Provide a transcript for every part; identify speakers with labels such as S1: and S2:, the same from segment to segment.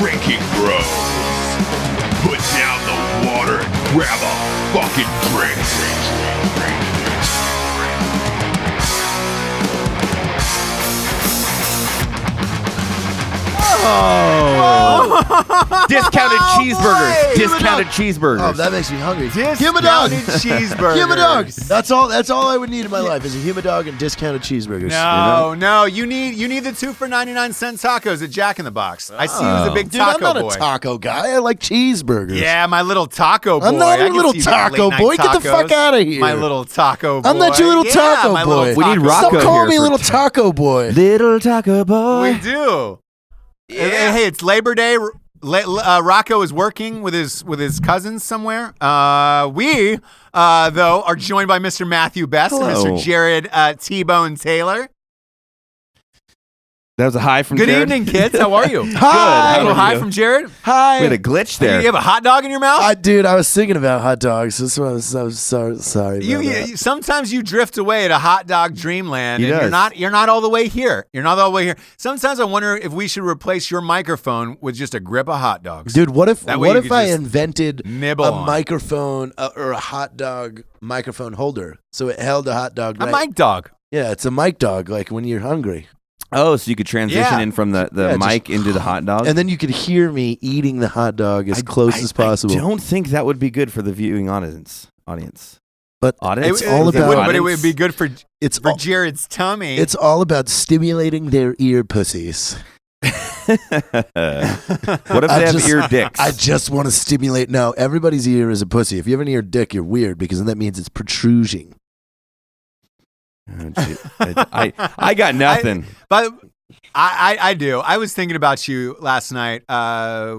S1: Drinking Bros. Put down the water and grab a fucking drink.
S2: Oh! Discounted cheeseburgers.
S3: boy!
S2: Discounted cheeseburgers.
S4: Oh, that makes me hungry.
S3: Discounted cheeseburgers.
S4: Give me a dog. That's all I would need in my life is a human dog and discounted cheeseburgers.
S3: No, you need the 2 for 99-cent tacos at Jack in the Box. I see you as a big
S4: Dude,
S3: taco
S4: I'm not
S3: boy.
S4: a taco guy. I like cheeseburgers.
S3: Yeah, my little taco boy.
S4: I'm not
S3: I
S4: a
S3: can
S4: little
S3: see you getting
S4: taco
S3: late-night
S4: boy. Get the
S3: tacos.
S4: fuck out of here.
S3: My little taco boy.
S4: I'm not your little taco
S3: my
S4: boy.
S3: little
S2: We need
S3: taco
S2: Rocco
S4: Stop
S2: here
S4: calling me
S2: for
S4: little taco boy.
S2: Little taco boy.
S3: We do. Hey, it's Labor Day. Rocco is working with his cousins somewhere. We though are joined by Mr. Matthew Best and
S2: Hello.
S3: Mr. Jared T-Bone Taylor.
S2: That was a hi from
S3: Good
S2: Jared.
S3: evening, kids. How are you?
S4: Hi.
S3: A
S2: How
S3: little
S2: are
S3: hi
S2: you?
S3: from Jared.
S4: Hi.
S2: We had a glitch there.
S3: You have a hot dog in your mouth?
S4: Dude, I was thinking about hot dogs. That's why I was sorry about that.
S3: Sometimes you drift away at a hot dog dreamland,
S2: He
S3: and
S2: does.
S3: you're not all the way here. You're not all the way here. Sometimes I wonder if we should replace your microphone with just a grip of hot dogs.
S4: Dude, what if
S3: That way you could
S4: I
S3: just
S4: invented
S3: nibble
S4: a
S3: on.
S4: microphone or a hot dog microphone holder so it held a hot dog?
S3: A
S4: right-
S3: mic dog.
S4: Yeah, it's a mic dog, like when you're hungry.
S2: Oh, so you could transition
S3: Yeah.
S2: in from the
S4: Yeah,
S2: mic into the hot dog?
S4: And then you could hear me eating the hot dog as close as possible.
S2: I don't think that would be good for the viewing audience.
S4: But
S2: Audience?
S4: it's all
S3: It
S4: about
S3: would, but it would be good for
S4: it's all,
S3: Jared's tummy.
S4: it's all about stimulating their ear pussies.
S2: What if
S4: I
S2: they have
S4: just-
S2: ear dicks?
S4: I just want to stimulate. No, everybody's ear is a pussy. If you have an ear dick, you're weird because then that means it's protruding.
S2: Oh, gee. I got nothing.
S3: But I do. I was thinking about you last night.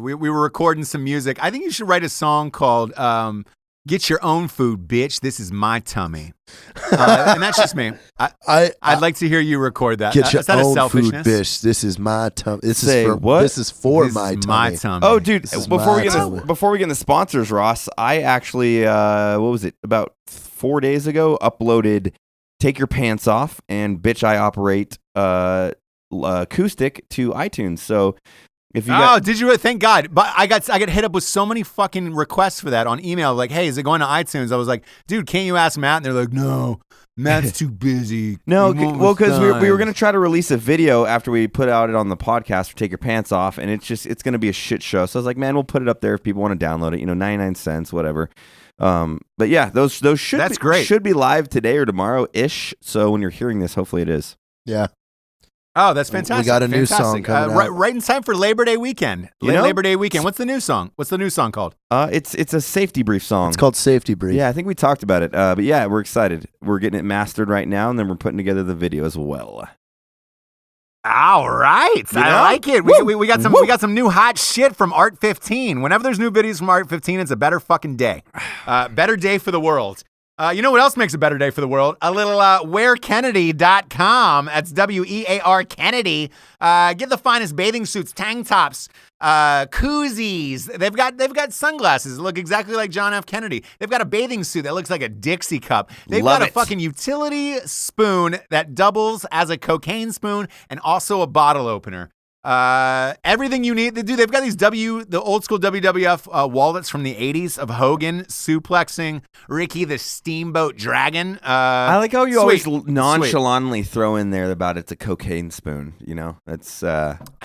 S3: We were recording some music. I think you should write a song called "Get Your Own Food, Bitch. This Is My Tummy," and that's just me. I'd like to hear you record that.
S4: Get your
S3: is that a
S4: own food,
S3: selfishness?
S4: bitch. This is my tummy. This
S2: Say
S4: is for
S2: what?
S4: This is for
S3: This
S4: my
S3: is
S4: tummy.
S3: my tummy.
S2: Oh, dude!
S4: This is
S2: Before
S4: my
S2: we
S4: tummy.
S2: get the sponsors, Ross, I actually what was it? About 4 days ago, uploaded "Take Your Pants Off" and "Bitch I Operate" acoustic to iTunes. So if you got,
S3: did you? Thank God. But I got hit up with so many fucking requests for that on email. Like, hey, is it going to iTunes? I was like, dude, can't you ask Matt? And they're like, no, Matt's too busy.
S2: no,
S3: He won't
S2: well, because we were
S3: respond."
S2: going to try to release a video after we put out it on the podcast for "Take Your Pants Off," and it's going to be a shit show. So I was like, man, we'll put it up there if people want to download it. 99 cents, whatever. But yeah, those should be live today or tomorrow ish. So when you're hearing this, hopefully it is.
S4: Yeah.
S3: Oh, that's fantastic.
S4: We got a new
S3: Fantastic.
S4: song coming out.
S3: Right in time for Labor Day weekend.
S2: You know?
S3: Labor Day weekend. What's the new song? What's the new song called?
S2: It's a safety brief song.
S4: It's called Safety Brief.
S2: Yeah, I think we talked about it. But yeah, we're excited. We're getting it mastered right now, and then we're putting together the video as well.
S3: All right.
S2: You know?
S3: I like it. We got some new hot shit from Art 15. Whenever there's new videos from Art 15, it's a better fucking day. Better day for the world. You know what else makes a better day for the world? A little wearkennedy.com. That's WEAR Kennedy. Get the finest bathing suits, tank tops, koozies. They've got sunglasses that look exactly like John F. Kennedy. They've got a bathing suit that looks like a Dixie cup. They've
S2: Love
S3: got a
S2: it.
S3: fucking utility spoon that doubles as a cocaine spoon and also a bottle opener. Everything you need. They've got these the old school WWF wallets from the 80s of Hogan suplexing Ricky the Steamboat Dragon.
S2: I like how you
S3: sweet,
S2: always nonchalantly throw in there about it's a cocaine spoon. You know, that's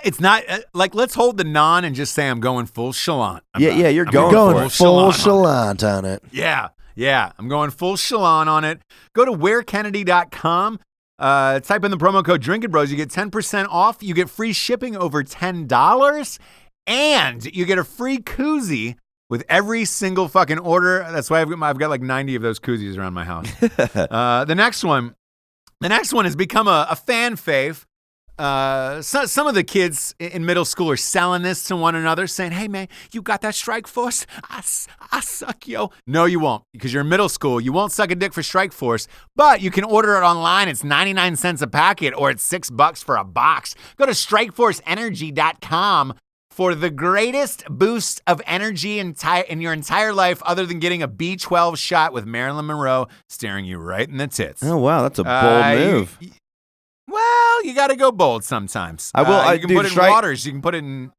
S3: It's not like let's hold the non and just say I'm going full chalant.
S2: you're
S3: I'm
S2: going
S4: Going
S2: for it.
S4: full
S3: chalant
S4: chalant on it.
S3: Yeah, I'm going full chalant on it. Go to wearkennedy.com. Type in the promo code Drinkin' Bros. You get 10% off. You get free shipping over $10. And you get a free koozie with every single fucking order. That's why I've got like 90 of those koozies around my house. The next one has become a fan fave. Some of the kids in middle school are selling this to one another, saying, "Hey man, you got that Strike Force? I suck, yo." No, you won't, because you're in middle school. You won't suck a dick for Strike Force, but you can order it online. It's 99 cents a packet, or it's $6 for a box. Go to StrikeForceEnergy.com for the greatest boost of energy in your entire life, other than getting a B12 shot with Marilyn Monroe staring you right in the tits.
S2: Oh wow, that's a bold move.
S3: Well, you got to go bold sometimes.
S2: I will.
S3: You can put it in waters. You can put it in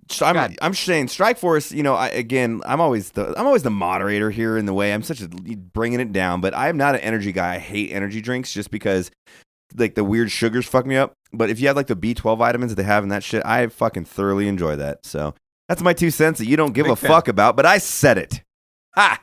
S2: So I'm saying Strike Force. You know, I'm always the moderator here in the way. I'm such a bringing it down, but I'm not an energy guy. I hate energy drinks just because like the weird sugars fuck me up. But if you have like the B12 vitamins that they have in that shit, I fucking thoroughly enjoy that. So that's my 2 cents that you don't give a fuck about, but I said it. Ha!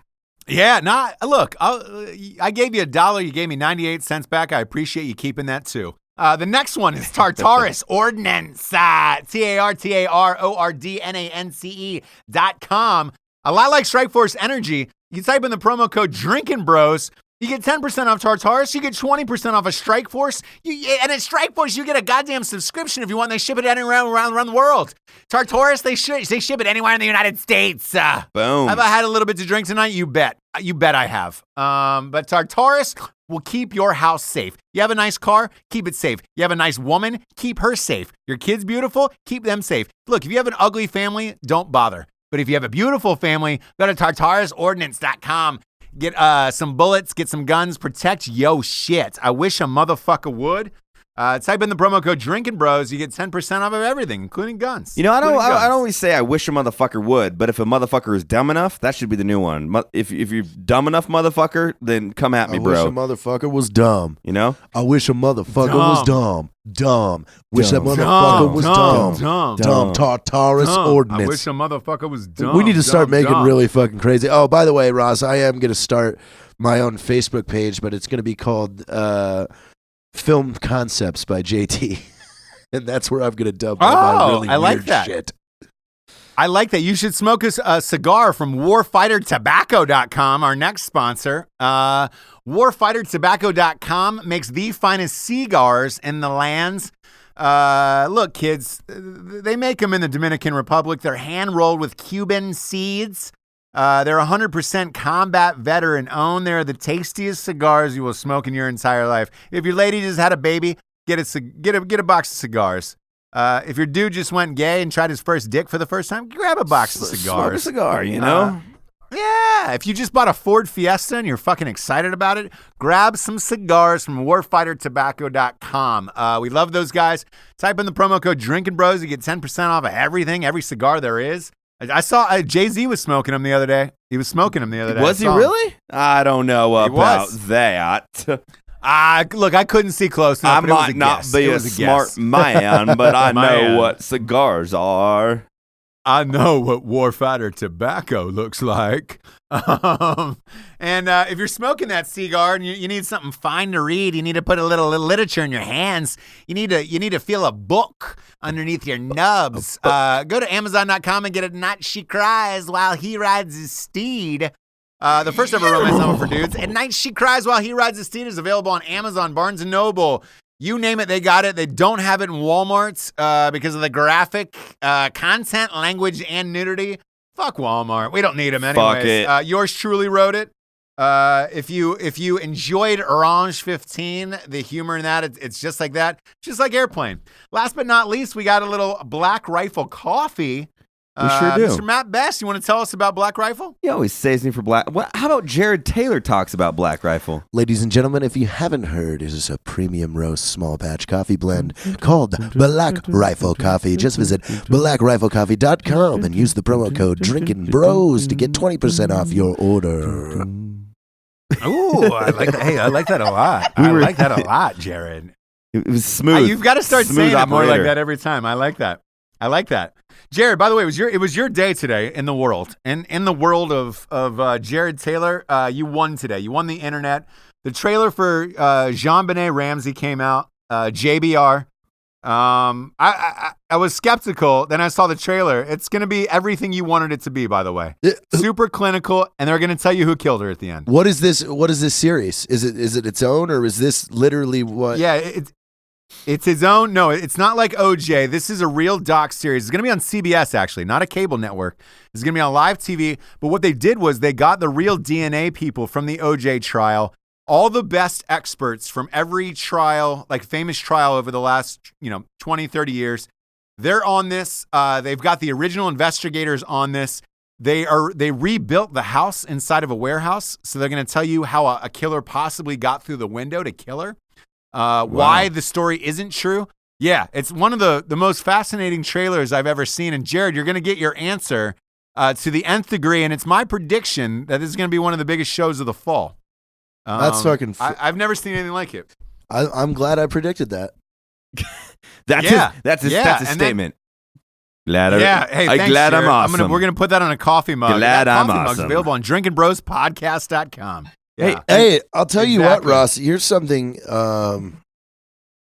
S3: Yeah, look, I gave you $1. You gave me 98 cents back. I appreciate you keeping that too. The next one is Tartarus Ordnance, TARTARORDNANCE.com. A lot like Strike Force Energy. You type in the promo code Drinkin Bros. You get 10% off Tartarus. You get 20% off of Strike Force. And at Strike Force, you get a goddamn subscription if you want. They ship it anywhere around the world. Tartarus, they ship it anywhere in the United States.
S2: Boom.
S3: Have I had a little bit to drink tonight? You bet. You bet I have. But Tartarus will keep your house safe. You have a nice car, keep it safe. You have a nice woman, keep her safe. Your kids beautiful, keep them safe. Look, if you have an ugly family, don't bother. But if you have a beautiful family, go to tartarusordnance.com. Get some bullets, get some guns, protect yo shit. I wish a motherfucker would. Type in the promo code Drinkin Bros. You get 10% off of everything, including guns.
S2: You know, I don't always say I wish a motherfucker would, but if a motherfucker is dumb enough, that should be the new one. If you're dumb enough, motherfucker, then come at me, bro.
S4: I wish a motherfucker was dumb.
S2: You know?
S4: I wish a motherfucker was dumb. Dumb. Wish that motherfucker was dumb. Dumb. Tartarus Ordnance.
S3: I wish a motherfucker was dumb.
S4: We need to start making really fucking crazy. Oh, by the way, Ross, I am going to start my own Facebook page, but it's going to be called Film Concepts by JT. And that's where I'm going to dump all my really weird shit.
S3: I like that. You should smoke a cigar from warfightertobacco.com, our next sponsor. Warfightertobacco.com makes the finest cigars in the lands. Look, kids, they make them in the Dominican Republic. They're hand-rolled with Cuban seeds. They're 100% combat veteran owned. They're the tastiest cigars you will smoke in your entire life. If your lady just had a baby, get a box of cigars. If your dude just went gay and tried his first dick for the first time, grab a box of cigars.
S2: Smoke a cigar, you know?
S3: Yeah. If you just bought a Ford Fiesta and you're fucking excited about it, grab some cigars from warfightertobacco.com. We love those guys. Type in the promo code Drinkin Bros. You get 10% off of everything, every cigar there is. I saw Jay-Z was smoking them the other day. He was smoking them the other day.
S2: Was he really? I don't know about that.
S3: Look, I couldn't see close enough.
S2: I might not be a smart man, but I know what cigars are.
S3: I know what Warfighter Tobacco looks like. And if you're smoking that cigar and you need something fine to read, you need to put a little literature in your hands. You need to feel a book underneath your nubs. Go to Amazon.com and get A Night She Cries While He Rides His Steed. The first ever romance novel for dudes. At Night She Cries While He Rides His Steed is available on Amazon, Barnes & Noble. You name it, they got it. They don't have it in Walmart because of the graphic content, language, and nudity. Fuck Walmart. We don't need them anyways.
S2: Fuck it.
S3: Yours truly wrote it. If you enjoyed Orange 15, the humor in that, it's just like that. Just like Airplane. Last but not least, we got a little Black Rifle coffee.
S2: We sure do.
S3: Mr. Matt Best, you want to tell us about Black Rifle?
S2: He always saves me for Black. How about Jared Taylor talks about Black Rifle?
S4: Ladies and gentlemen, if you haven't heard, it is a premium roast small batch coffee blend called Black Rifle Coffee. Just visit blackriflecoffee.com and use the promo code Drinkin Bros to get 20% off your order.
S3: Ooh, I like that. Hey, I like that a lot. I like that a lot, Jared.
S2: It was smooth.
S3: You've got to start saying it more like that every time. I like that. Jared, by the way, it was your day today in the world. And in the world of Jared Taylor, you won today. You won the internet. The trailer for Jean-Benet Ramsey came out, JBR. I was skeptical. Then I saw the trailer. It's going to be everything you wanted it to be, by the way. Super clinical, and they're going to tell you who killed her at the end.
S4: What is this series? Is it its own, or is this literally what?
S3: Yeah, it's his own. No, it's not like OJ. This is a real doc series. It's going to be on CBS, actually, not a cable network. It's going to be on live TV. But what they did was they got the real DNA people from the OJ trial, all the best experts from every trial, like famous trial over the last 20, 30 years. They're on this. They've got the original investigators on this. They rebuilt the house inside of a warehouse. So they're going to tell you how a killer possibly got through the window to kill her. Why the story isn't true. Yeah, it's one of the most fascinating trailers I've ever seen. And Jared, you're going to get your answer to the nth degree, and it's my prediction that this is going to be one of the biggest shows of the fall.
S4: That's fucking.
S3: I've never seen anything like it.
S4: I'm glad I predicted that.
S2: That's a statement. Glad
S3: thanks,
S2: glad I'm
S3: Jared.
S2: awesome.
S3: We're gonna put that on a coffee mug.
S2: Glad
S3: that
S2: I'm
S3: coffee mug's
S2: awesome.
S3: available on drinkinbrospodcast.com. Yeah.
S4: Hey, I'll tell you what,
S3: Exactly.
S4: Ross. Here's something.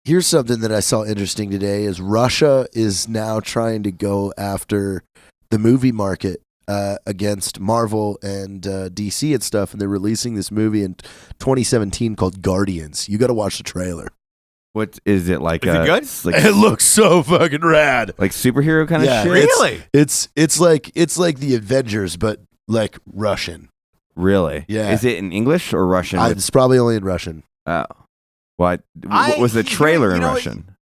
S4: Here's something that I saw interesting today: is Russia is now trying to go after the movie market against Marvel and DC and stuff, and they're releasing this movie in 2017 called Guardians. You got to watch the trailer.
S2: What is it like?
S3: Is it good?
S2: It's like,
S4: It looks so fucking rad.
S2: like superhero kind of
S4: Yeah,
S2: shit.
S3: Really?
S4: It's like the Avengers, but like Russian.
S2: Really?
S4: Yeah.
S2: Is it in English or Russian?
S4: It's probably only in Russian.
S2: Oh, what was the trailer in Russian?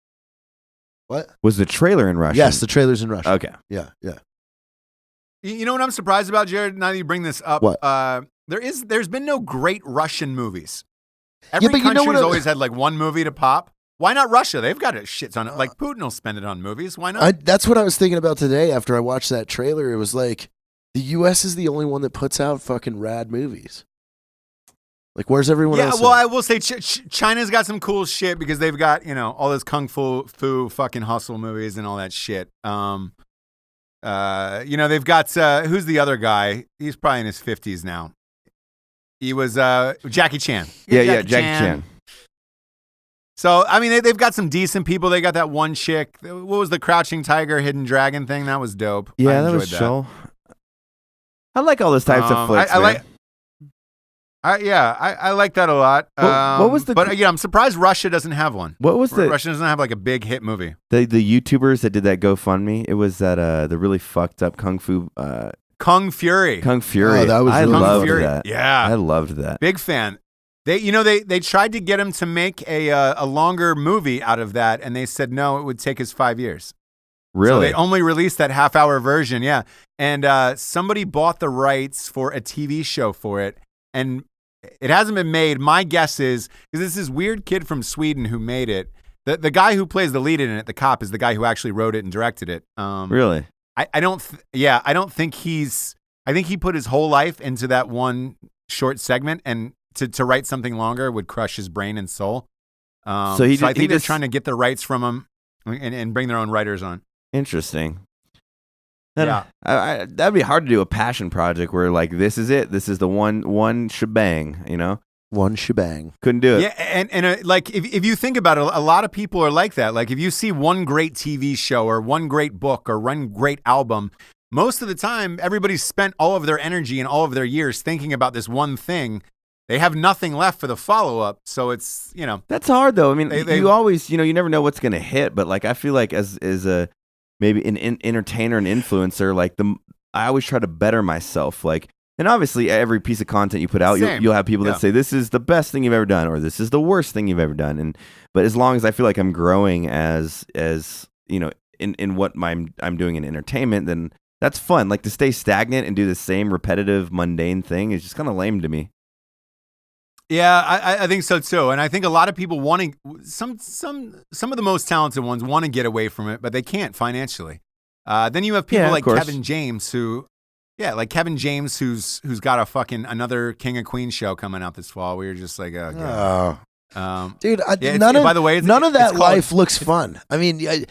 S4: What?
S2: Was the trailer in Russian?
S4: Yes, the trailer's in Russian.
S2: Okay.
S4: Yeah.
S3: You know what I'm surprised about, Jared? Now that you bring this up,
S4: What?
S3: There's been no great Russian movies. Every
S4: but you know
S3: country's
S4: what
S3: always had like one movie to pop. Why not Russia? They've got a shit ton of like Putin will spend it on movies. Why not?
S4: That's what I was thinking about today after I watched that trailer. It was like the U.S. is the only one that puts out fucking rad movies. Like, where's everyone else?
S3: Well,
S4: at?
S3: I will say China's got some cool shit because they've got all those kung fu fucking hustle movies and all that shit. They've got who's the other guy? He's probably in his 50s now. He was Jackie Chan.
S2: Yeah, Jackie Chan.
S3: So, I mean, they've got some decent people. They got that one chick. What was the Crouching Tiger, Hidden Dragon thing? That was dope.
S2: Yeah,
S3: I
S2: that
S3: enjoyed
S2: was chill. I like all those types of flicks,
S3: I
S2: man.
S3: I like that a lot.
S2: What was the?
S3: But I'm surprised Russia doesn't have one.
S2: What was the
S3: Russia doesn't have like a big hit movie.
S2: the YouTubers that did that GoFundMe? It was that the really fucked up Kung Fury.
S3: Kung Fury.
S4: Oh, that was
S2: I
S4: really
S2: loved
S3: Fury.
S2: that.
S3: Yeah,
S2: I loved that.
S3: big fan. They tried to get him to make a longer movie out of that, and they said no, it would take us 5 years. So
S2: Really?
S3: they only released that half-hour version, yeah. And somebody bought the rights for a TV show for it, and it hasn't been made. My guess is, because this weird kid from Sweden who made it, the guy who plays the lead in it, the cop, is the guy who actually wrote it and directed it.
S2: Really?
S3: I don't think I think he put his whole life into that one short segment, and to write something longer would crush his brain and soul. I think they're trying to get the rights from him and bring their own writers on.
S2: Interesting.
S3: Yeah.
S2: That'd be hard to do a passion project where like this is it. This is the one shebang.
S4: One shebang.
S2: Couldn't do it.
S3: Yeah, and like if you think about it, a lot of people are like that. Like if you see one great TV show or one great book or one great album, most of the time everybody's spent all of their energy and all of their years thinking about this one thing. They have nothing left for the follow-up, so it's,
S2: That's hard though. I mean,
S3: They-
S2: you always, you never know what's gonna hit. But like, I feel like as a maybe an entertainer and influencer, like I always try to better myself. Like, and obviously every piece of content you put out,
S3: Same.
S2: you'll have people
S3: Yeah.
S2: that say this is the best thing you've ever done, or this is the worst thing you've ever done. But as long as I feel like I'm growing as in what I'm doing in entertainment, then that's fun. Like to stay stagnant and do the same repetitive, mundane thing is just kind of lame to me.
S3: Yeah, I think so too, and I think a lot of people wanting some of the most talented ones want to get away from it, but they can't financially. Then you have people
S2: Yeah, of
S3: like
S2: course.
S3: Kevin James who's got a fucking another King of Queens show coming out this fall. We were just like, oh god.
S4: Dude,
S3: Yeah,
S4: none of
S3: it's
S4: that
S3: called-
S4: life looks fun. I mean,
S3: I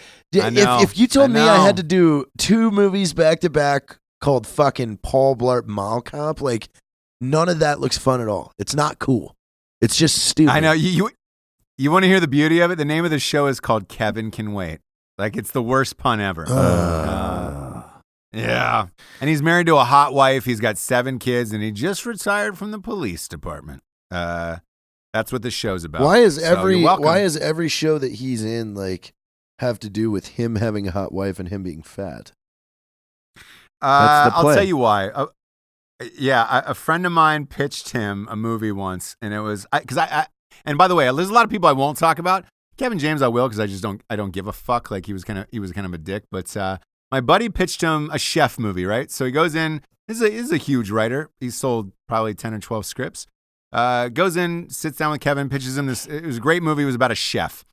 S3: know,
S4: if you told me I
S3: know.
S4: had to do 2 movies back to back called fucking Paul Blart Mall Cop, like none of that looks fun at all. It's not cool. It's just stupid.
S3: I know you want to hear the beauty of it. The name of the show is called Kevin Can Wait. Like it's the worst pun ever. Yeah, and he's married to a hot wife. He's got 7 kids, and he just retired from the police department. That's what this show's about.
S4: Why is
S3: So you're welcome.
S4: every show that he's in like have to do with him having a hot wife and him being fat?
S2: That's the
S3: I'll
S2: play.
S3: tell you why. A friend of mine pitched him a movie once, and it was and by the way, there's a lot of people I won't talk about. Kevin James, I will, because I don't give a fuck. Like he was kind of a dick. But my buddy pitched him a chef movie, right? So he goes in. This is a huge writer. He's sold probably 10 or 12 scripts. Goes in, sits down with Kevin, pitches him this. It was a great movie. It was about a chef.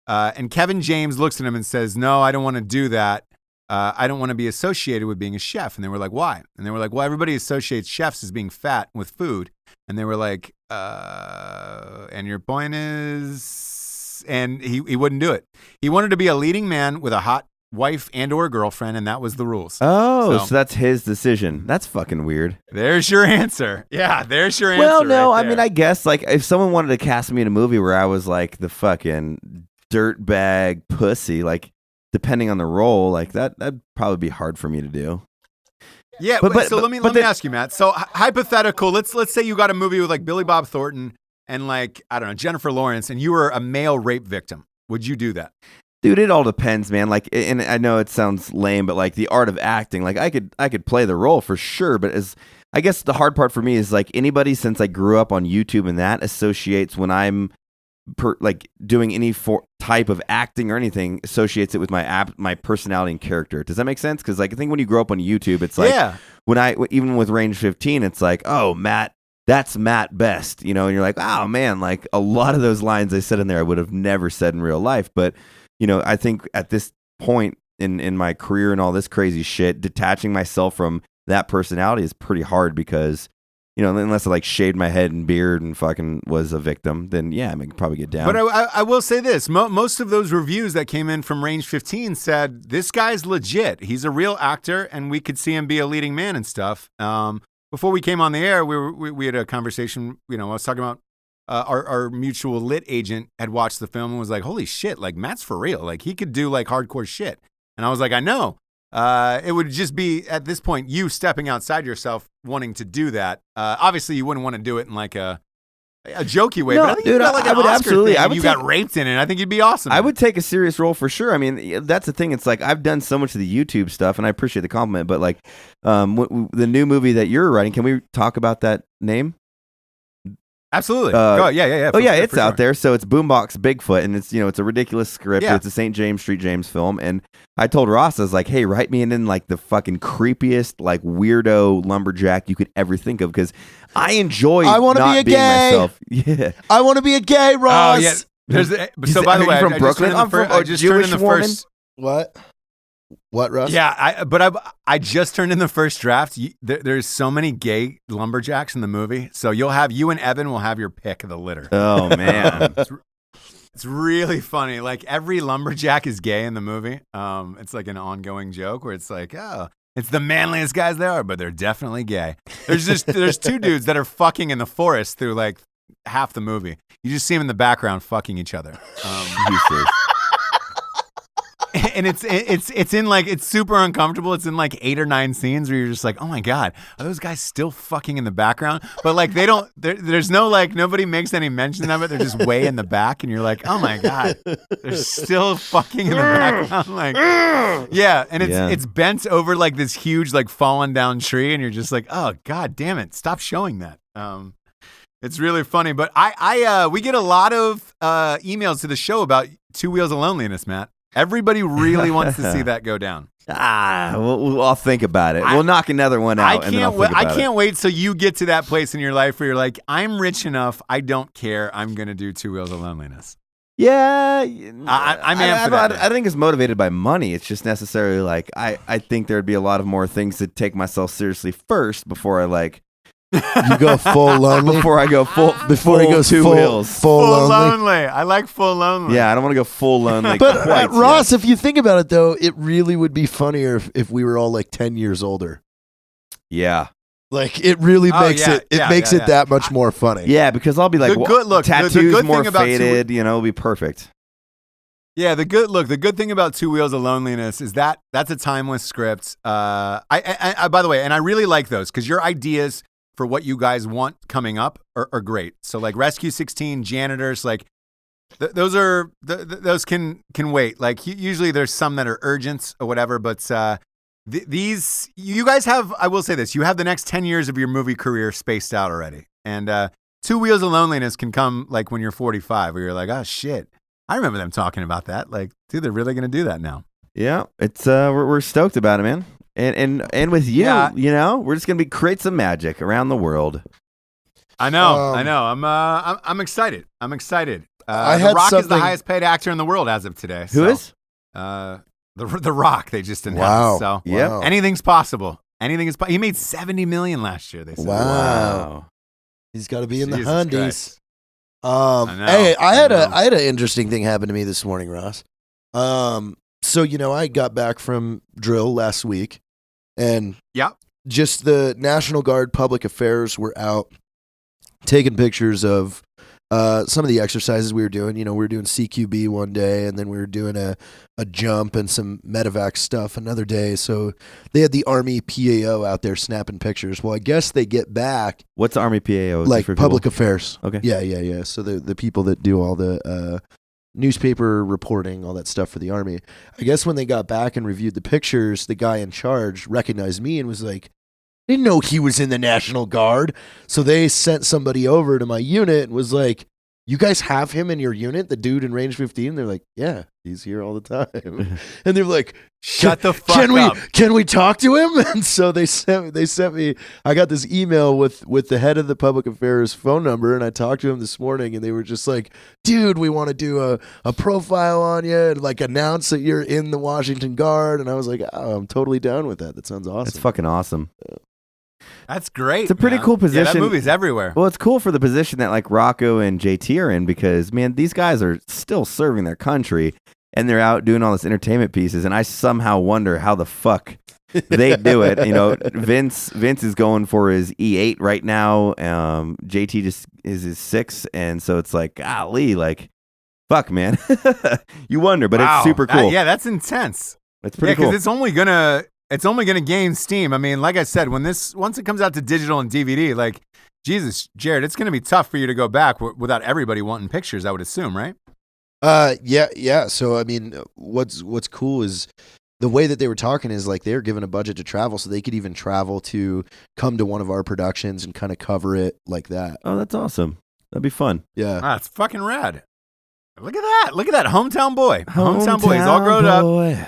S3: And Kevin James looks at him and says, "No, I don't want to do that. I don't want to be associated with being a chef." And they were like, "Why?" And they were like, "Well, everybody associates chefs as being fat with food." And they were like, "And your point is," and he wouldn't do it. He wanted to be a leading man with a hot wife and or girlfriend, and that was the rules.
S2: Oh, so that's his decision. That's fucking weird.
S3: There's your answer. Yeah, there's your answer.
S2: Well, no,
S3: right
S2: I
S3: there.
S2: mean, I guess like if someone wanted to cast me in a movie where I was like the fucking dirtbag pussy, like depending on the role, like that'd probably be hard for me to do.
S3: Yeah, but let me ask you, Matt. So hypothetical, let's say you got a movie with like Billy Bob Thornton and like, I don't know, Jennifer Lawrence, and you were a male rape victim. Would you do that?
S2: Dude, it all depends, man. Like, and I know it sounds lame, but like the art of acting, like I could play the role for sure. But I guess the hard part for me is like anybody since I grew up on YouTube and that associates when I'm like doing any type of acting or anything associates it with my personality and character. Does that make sense? Because like I think when you grow up on YouTube, it's like even with Range 15, it's like, oh, Matt. That's Matt Best, you know, and you're like, oh man, like a lot of those lines I said in there I would have never said in real life. But, you know, I think at this point in my career and all this crazy shit, detaching myself from that personality is pretty hard because, you know, unless I like shaved my head and beard and fucking was a victim, then yeah, I could probably get down.
S3: But I will say this, most of those reviews that came in from Range 15 said, this guy's legit. He's a real actor and we could see him be a leading man and stuff. Before we came on the air, we had a conversation. You know, I was talking about our mutual lit agent had watched the film and was like, "Holy shit! Like Matt's for real. Like he could do like hardcore shit." And I was like, "I know." It would just be at this point you stepping outside yourself, wanting to do that. Obviously, you wouldn't want to do it in like a jokey way.
S2: No,
S3: but I think
S2: dude,
S3: you got like an
S2: I would
S3: Oscar
S2: absolutely.
S3: thing and you got raped in it. I think you'd be awesome.
S2: I would take a serious role for sure. I mean, that's the thing. It's like I've done so much of the YouTube stuff, and I appreciate the compliment. But like, the new movie that you're writing, can we talk about that name?
S3: Absolutely.
S2: Yeah. It's out there. So it's Boombox Bigfoot, and it's it's a ridiculous script.
S3: Yeah.
S2: It's a St. James Street James film, and I told Ross, I was like, hey, write me in like the fucking creepiest like weirdo lumberjack you could ever think of because I enjoy.
S4: I want to be a
S2: being
S4: gay.
S2: myself. Yeah.
S4: I want to be a gay, Ross.
S3: Oh yeah. So by the way,
S2: from Brooklyn. I'm from a Jewish woman.
S4: What? What, Russ?
S3: Yeah, I just turned in the first draft. There's so many gay lumberjacks in the movie, so you and Evan will have your pick of the litter.
S2: Oh man,
S3: it's really funny. Like every lumberjack is gay in the movie. It's like an ongoing joke where it's like, oh, it's the manliest guys there are, but they're definitely gay. There's two dudes that are fucking in the forest through like half the movie. You just see them in the background fucking each other. And it's in like, it's super uncomfortable. It's in like 8 or 9 scenes where you're just like, oh my God, are those guys still fucking in the background? But like there's no like, nobody makes any mention of it. They're just way in the back and you're like, oh my God, they're still fucking in the background. Like, yeah. And it's bent over like this huge, like fallen down tree. And you're just like, oh God damn it. Stop showing that. It's really funny, but we get a lot of emails to the show about Two Wheels of Loneliness, Matt. Everybody really wants to see that go down.
S2: I'll think about it. We'll knock another one out.
S3: I can't wait till you get to that place in your life where you're like, I'm rich enough. I don't care. I'm going to do Two Wheels of Loneliness.
S2: Yeah.
S3: I'm amped for that.
S2: I think it's motivated by money. It's just necessarily like, I think there'd be a lot of more things to take myself seriously first before I like.
S4: You go full lonely
S2: before I go full.
S4: Before he goes
S2: Two Wheels.
S4: Full lonely.
S3: I like full lonely.
S2: Yeah, I don't want to go full lonely.
S4: But Ross, if you think about it, though, it really would be funnier if we were all like 10 years older.
S2: Yeah,
S4: like it really makes it that much more funny.
S2: Yeah, because I'll be like, tattoos
S3: the good
S2: more
S3: thing about
S2: faded. It'll be perfect.
S3: Yeah, the good thing about Two Wheels of Loneliness is that's a timeless script. I by the way, and I really like those because your ideas for what you guys want coming up are great. So like Rescue 16, Janitors, like those can wait. Like usually there's some that are urgent or whatever, but these you guys have, I will say this, you have the next 10 years of your movie career spaced out already. And Two Wheels of Loneliness can come like when you're 45 where you're like, oh shit, I remember them talking about that. Like, dude, they're really going to do that now. Yeah,
S2: it's we're stoked about it, man. And with you, we're just gonna create some magic around the world.
S3: I know. I'm excited.
S4: I
S3: The
S4: had
S3: Rock is the
S4: something-
S3: highest paid actor in the world as of today.
S2: Who is?
S3: The Rock? They just announced.
S4: Wow.
S3: So
S2: Yep.
S3: anything's possible. Anything is. He made $70 million last year. They said.
S4: Wow. He's got to be in the
S3: Jesus
S4: hundies.
S3: Christ.
S4: Hey, I
S3: I
S4: had
S3: know.
S4: an interesting thing happen to me this morning, Ross. So I got back from drill last week, and
S3: Yep.
S4: just the National Guard Public Affairs were out taking pictures of some of the exercises we were doing. We were doing CQB one day, and then we were doing a jump and some medevac stuff another day. So they had the Army PAO out there snapping pictures. Well, I guess they get back
S2: What's Army PAO?
S4: like
S2: For
S4: public
S2: people?
S4: affairs.
S2: Okay.
S4: Yeah. So the people that do all the newspaper reporting, all that stuff for the Army. I guess when they got back and reviewed the pictures, the guy in charge recognized me and was like, didn't know he was in the National Guard. So they sent somebody over to my unit and was like, you guys have him in your unit, the dude in range 15? They're like, yeah, he's here all the time. And they're like,
S3: Shut the fuck up.
S4: Can we talk to him? And so they sent me, I got this email with the head of the public affairs phone number, and I talked to him this morning, and they were just like, dude, we want to do a profile on you and like announce that you're in the Washington Guard. And I was like, oh, I'm totally down with that. That sounds awesome.
S2: That's fucking awesome.
S3: That's great.
S2: It's a pretty
S3: man.
S2: cool
S3: Yeah,
S2: position.
S3: that movie's everywhere.
S2: Well, it's cool for the position that like Rocco and JT are in because, man, these guys are still serving their country and they're out doing all this entertainment pieces. And I somehow wonder how the fuck they do it. Vince is going for his E8 right now. JT just is his 6. And so it's like, golly, like, fuck, man. You wonder, but
S3: Wow.
S2: it's super cool.
S3: Yeah, that's intense.
S2: It's pretty cool.
S3: because it's only gonna gain steam. I mean, like I said, once it comes out to digital and DVD, like Jesus, Jared, it's gonna be tough for you to go back without everybody wanting pictures. I would assume, right?
S4: Yeah. So I mean, what's cool is the way that they were talking is like they're given a budget to travel, so they could even travel to come to one of our productions and kind of cover it like that.
S2: Oh, that's awesome. That'd be fun.
S4: Yeah.
S3: That's fucking rad. Look at that. Look at that hometown boy. Hometown boy. He's all grown up.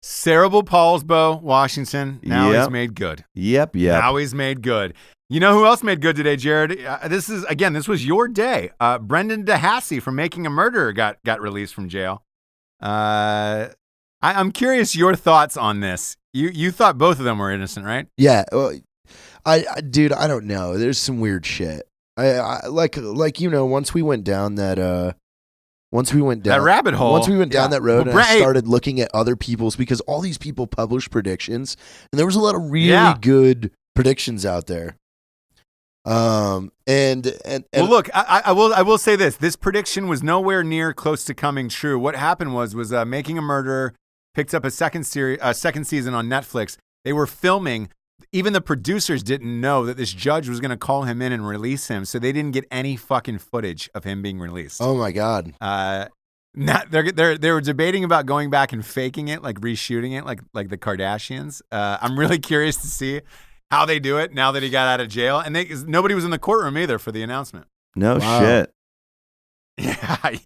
S3: Cerebral Paulsbo, Washington. Now
S2: Yep.
S3: he's made good.
S2: Yep.
S3: Now he's made good. You know who else made good today, Jared? This was your day. Brendan DeHassy from Making a Murderer got released from jail. I'm curious your thoughts on this. You thought both of them were innocent, right?
S4: Yeah. Well, dude, I don't know. There's some weird shit. I like once we went down that
S3: That rabbit hole.
S4: Once we went down that road
S3: Well,
S4: and I started looking at other people's, because all these people publish predictions, and there was a lot of really good predictions out there. And
S3: well, look, I will say this. This prediction was nowhere near close to coming true. What happened was Making a Murderer picked up a second season on Netflix. They were filming. Even the producers didn't know that this judge was going to call him in and release him, so they didn't get any fucking footage of him being released.
S4: Oh my god!
S3: They were debating about going back and faking it, like reshooting it, like the Kardashians. I'm really curious to see how they do it now that he got out of jail, and nobody was in the courtroom either for the announcement.
S2: No
S4: Wow.
S2: shit.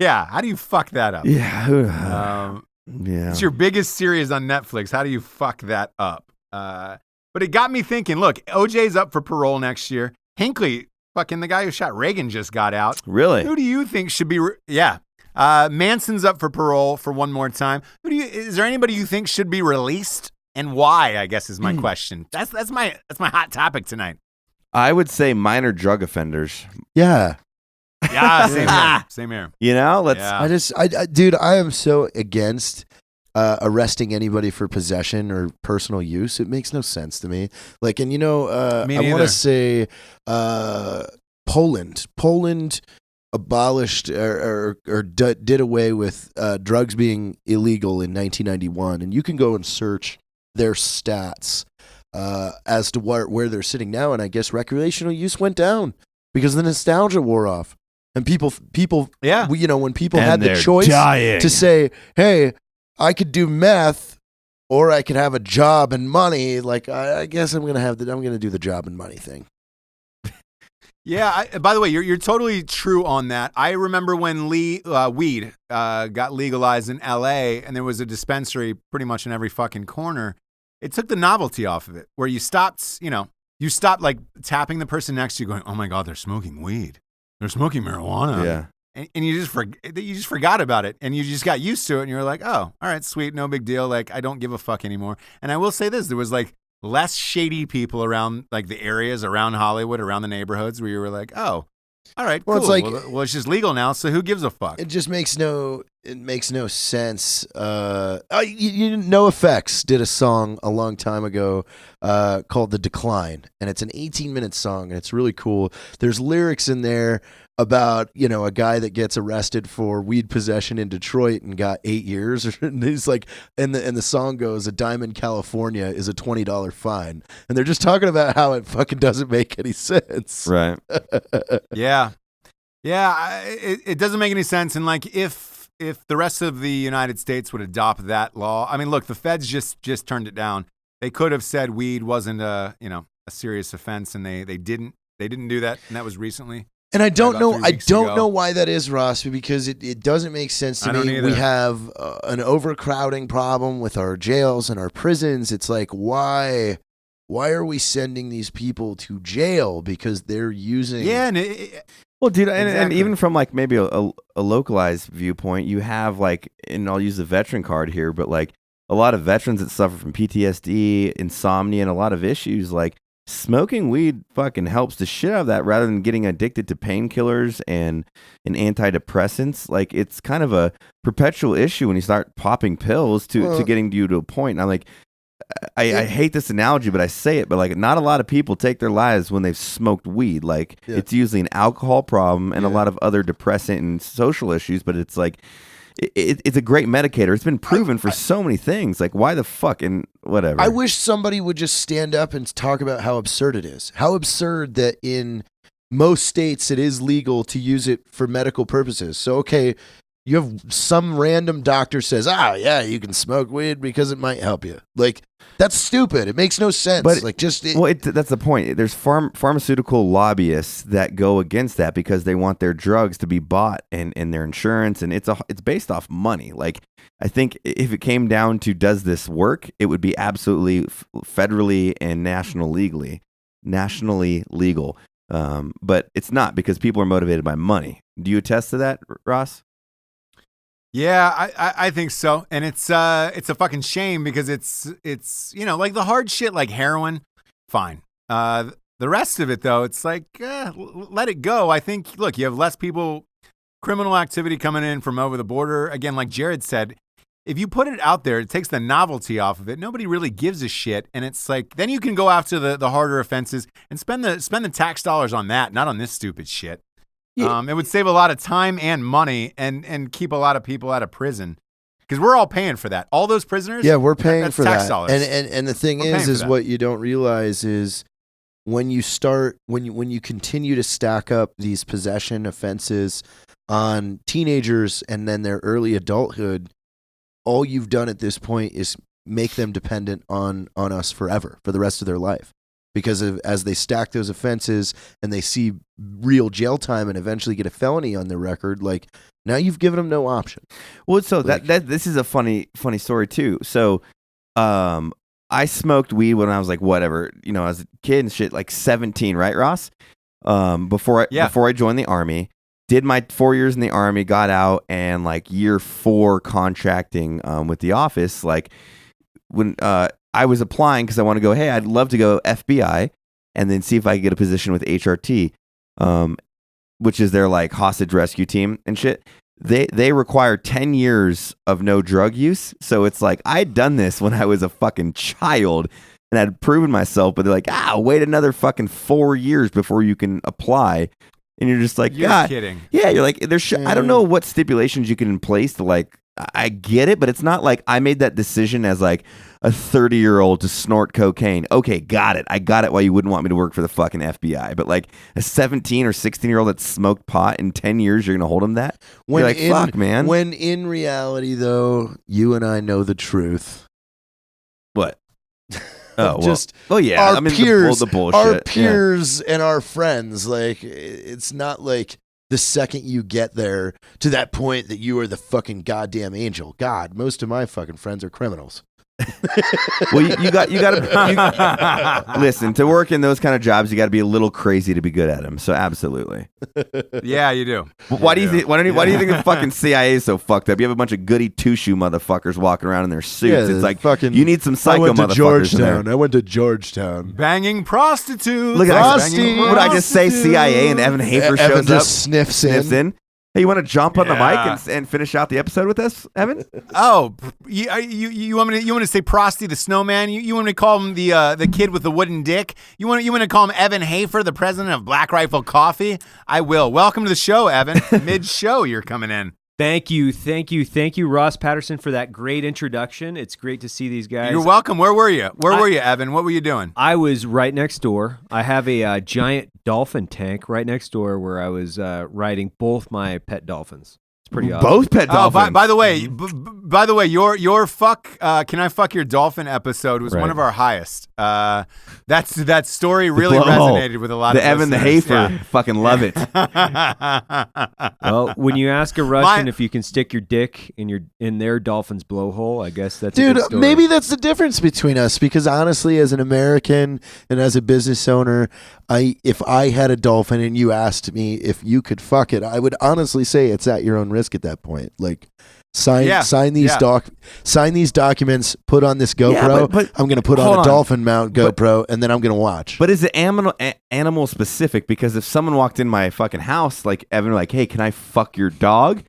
S3: Yeah. How do you fuck that up?
S2: Yeah. Yeah.
S3: It's your biggest series on Netflix. How do you fuck that up? But it got me thinking, look, OJ's up for parole next year. Hinckley, fucking the guy who shot Reagan, just got out.
S2: Really?
S3: Who do you think should be... Manson's up for parole for one more time. Is there anybody you think should be released? And why, I guess, is my question. That's my hot topic tonight.
S2: I would say minor drug offenders.
S4: Yeah.
S3: Yeah, same here.
S2: Let's.
S3: Yeah.
S4: Dude, I am so against arresting anybody for possession or personal use. It makes no sense to me. Like, and
S3: Me
S4: I want
S3: neither.
S4: to say Poland. Poland abolished or did away with drugs being illegal in 1991, and you can go and search their stats as to where they're sitting now. And I guess recreational use went down because the nostalgia wore off, and people,
S3: Yeah.
S4: when people
S2: And
S4: had the
S2: they're
S4: choice
S2: dying.
S4: to say, "Hey, I could do meth, or I could have a job and money." Like, I guess I'm gonna do the job and money thing.
S3: Yeah. By the way, you're totally true on that. I remember when weed got legalized in L.A. and there was a dispensary pretty much in every fucking corner. It took the novelty off of it, where you stopped like tapping the person next to you, going, "Oh my god, they're smoking weed. They're smoking marijuana."
S2: Yeah.
S3: and you just forgot about it, and you just got used to it, and you're like, oh, all right, sweet, no big deal. Like, I don't give a fuck anymore. And I will say this: there was like less shady people around like the areas around Hollywood, around the neighborhoods where you were like, oh, all right,
S4: Well,
S3: cool.
S4: it's like-
S3: well, it's just legal now, so who gives a fuck?
S4: It just makes no sense. No Effects did a song a long time ago called "The Decline," and it's an 18-minute song, and it's really cool. There's lyrics in there about a guy that gets arrested for weed possession in Detroit and got 8 years, and he's like, and the song goes, "A dime in California is a $20 fine," and they're just talking about how it fucking doesn't make any sense.
S2: Right.
S3: Yeah. It doesn't make any sense. And like, if the rest of the United States would adopt that law, I mean, look, the feds just turned it down. They could have said weed wasn't a serious offense, and they didn't do that, and that was recently.
S4: And I don't know. I don't
S3: ago.
S4: know why that is, Ross, because it doesn't make sense to
S3: I don't
S4: me.
S3: either.
S4: We have an overcrowding problem with our jails and our prisons. It's like, why are we sending these people to jail because they're using?
S3: Yeah, and
S2: Well, dude, and
S3: Exactly.
S2: even from like maybe a localized viewpoint, you have like, and I'll use the veteran card here, but like a lot of veterans that suffer from PTSD, insomnia, and a lot of issues, like smoking weed fucking helps the shit out of that rather than getting addicted to painkillers and antidepressants. Like, it's kind of a perpetual issue when you start popping pills to getting you to a point. And I'm like, I hate this analogy, but I say it, but like not a lot of people take their lives when they've smoked weed. Like it's usually an alcohol problem and a lot of other depressant and social issues, but it's like, it's a great medicator. It's been proven for so many things. Like, why the fuck and whatever.
S4: I wish somebody would just stand up and talk about how absurd it is. How absurd that in most states it is legal to use it for medical purposes. So, okay, you have some random doctor says, yeah, you can smoke weed because it might help you. Like, that's stupid. It makes no sense.
S2: But
S4: like, just
S2: that's the point. There's pharmaceutical lobbyists that go against that because they want their drugs to be bought and their insurance, and it's based off money. Like, I think if it came down to does this work, it would be absolutely federally and nationally legal. But it's not, because people are motivated by money. Do you attest to that, Ross?
S3: Yeah, I think so, and it's a fucking shame because it's like the hard shit like heroin, fine. The rest of it though, it's like let it go. I think, look, you have less people, criminal activity coming in from over the border. Again, like Jared said, if you put it out there, it takes the novelty off of it. Nobody really gives a shit, and it's like then you can go after the harder offenses and spend the tax dollars on that, not on this stupid shit.
S2: Yeah.
S3: It would save a lot of time and money and keep a lot of people out of prison, because we're all paying for that. All those prisoners.
S4: Yeah, we're paying
S3: that's
S4: for
S3: tax
S4: that.
S3: dollars.
S4: And the thing
S3: We're paying for
S4: is
S3: that.
S4: what you don't realize is when you continue to stack up these possession offenses on teenagers and then their early adulthood, all you've done at this point is make them dependent on us forever, for the rest of their life. Because as they stack those offenses and they see real jail time and eventually get a felony on their record, like, now you've given them no option.
S2: Well, so that this is a funny story too. So, I smoked weed when I was like whatever, as a kid and shit, like 17, right, Ross? Before I joined the Army, did my 4 years in the Army, got out, and like year 4 contracting with the office, like when I was applying because I want to go, hey, I'd love to go FBI and then see if I could get a position with HRT, which is their like hostage rescue team and shit. They require 10 years of no drug use. So it's like, I'd done this when I was a fucking child and I'd proven myself, but they're like, wait another fucking 4 years before you can apply. And you're just like,
S3: You're
S2: God,
S3: kidding.
S2: yeah, you're like, I don't know what stipulations you can in place to like, I get it, but it's not like I made that decision as like a 30-year-old to snort cocaine. Okay, got it. I got it why you wouldn't want me to work for the fucking FBI. But like a 17 or 16-year-old that smoked pot in 10 years, you're going to hold him that? You're like, fuck, man.
S4: When in reality, though, you and I know the truth.
S2: What? Oh,
S4: Just
S2: yeah.
S4: our
S2: I mean,
S4: peers,
S2: the bullshit.
S4: our
S2: Yeah.
S4: peers and our friends. Like, it's not like the second you get there to that point that you are the fucking goddamn angel. God, most of my fucking friends are criminals.
S2: Well, you got to listen, to work in those kind of jobs. You got to be a little crazy to be good at them. So absolutely.
S3: Yeah, you do.
S2: Why do you think? Why do you think the fucking CIA is so fucked up? You have a bunch of goody two shoe motherfuckers walking around in their suits. It's like you need some psycho motherfuckers in there.
S4: I went to Georgetown.
S3: Banging prostitutes.
S2: Look at
S3: banging
S2: what I just say. CIA and Evan Hafer
S4: Evan
S2: shows
S4: just
S2: up,
S4: sniffs in.
S2: Hey, you want to jump on the mic and finish out the episode with us, Evan?
S3: Oh, you want me to say Prosty the Snowman? You want me to call him the kid with the wooden dick? You want to call him Evan Hafer, the president of Black Rifle Coffee? I will. Welcome to the show, Evan. Mid-show, you're coming in.
S5: Thank you, Ross Patterson, for that great introduction. It's great to see these guys.
S3: You're welcome. Where were you? Where were you, Evan? What were you doing?
S5: I was right next door. I have a giant dolphin tank right next door where I was riding both my pet dolphins. It's pretty awesome.
S2: Both pet dolphins.
S3: Oh, by the way, your fuck, can I fuck your dolphin episode was one of our highest. That story really resonated with a lot of
S2: Evan the Hafer. Fucking love it.
S5: Well, when you ask a Russian if you can stick your dick in their dolphin's blowhole, I guess that's a good story.
S4: Maybe that's the difference between us, because honestly, as an American and as a business owner, if I had a dolphin and you asked me if you could fuck it, I would honestly say it's at your own risk at that point. Like, sign these documents, put on this GoPro.
S2: Yeah, but
S4: I'm going to put on a dolphin mount GoPro, and then I'm going to watch.
S2: But is it animal specific? Because if someone walked in my fucking house, like Evan, like, hey, can I fuck your dog?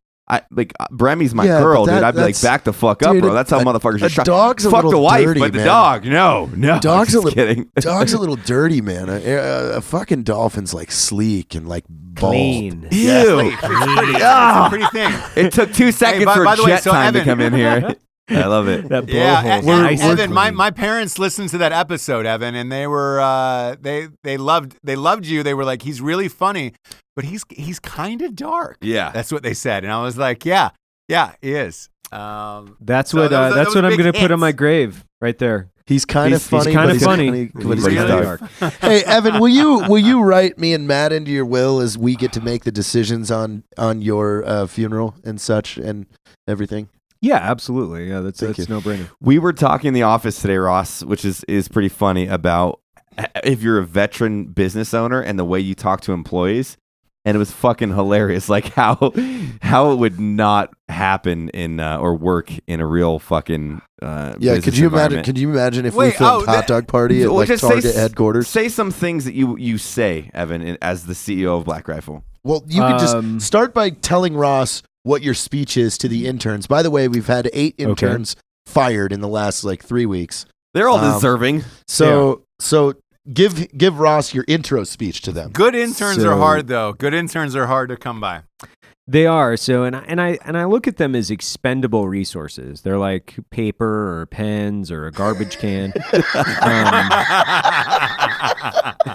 S2: Bremmy's my girl, dude. I'd be like, back the fuck up, bro. That's how mdirty should shut.
S4: Dog's a
S2: fuck
S4: little
S2: the wife,
S4: dirty,
S2: but the
S4: man.
S2: dog, no.
S4: Dog's a little
S2: kidding.
S4: Dog's a little dirty, man. A fucking dolphin's like sleek and like bald.
S5: Clean.
S2: Ew.
S3: It's a pretty thing.
S2: It took 2 seconds for
S3: by the way,
S2: jet
S3: so
S2: time to
S3: Evan-
S2: come in here. I love it.
S5: That blowhole.
S3: Yeah, Evan,
S5: clean.
S3: my parents listened to that episode, Evan, and they were they loved you. They were like, he's really funny, but he's kind of dark.
S2: Yeah,
S3: that's what they said, and I was like, yeah, he is.
S5: That's what I'm gonna put on my grave right there.
S4: He's kind of funny.
S5: He's kind of funny,
S4: but he's
S5: really
S4: dark.
S5: dark.
S4: Hey, Evan, will you write me and Matt into your will as we get to make the decisions on your funeral and such and everything?
S5: Yeah, absolutely. Yeah, that's
S4: Thank you.
S5: no brainer.
S2: we were talking in the office today, Ross, which is pretty funny, about if you're a veteran business owner and the way you talk to employees. And it was fucking hilarious, like how it would not happen in or work in a real fucking
S4: Could you imagine if we filmed Hot Dog Party at like Target headquarters?
S2: Say some things that you say, Evan, as the CEO of Black Rifle.
S4: Well, you could just start by telling Ross what your speech is to the interns. By the way, we've had 8 interns fired in the last 3 weeks.
S2: They're all deserving.
S4: So give Ross your intro speech to them.
S3: Good interns are hard, though. Good interns are hard to come by.
S5: They are. So, and I look at them as expendable resources. They're like paper or pens or a garbage can.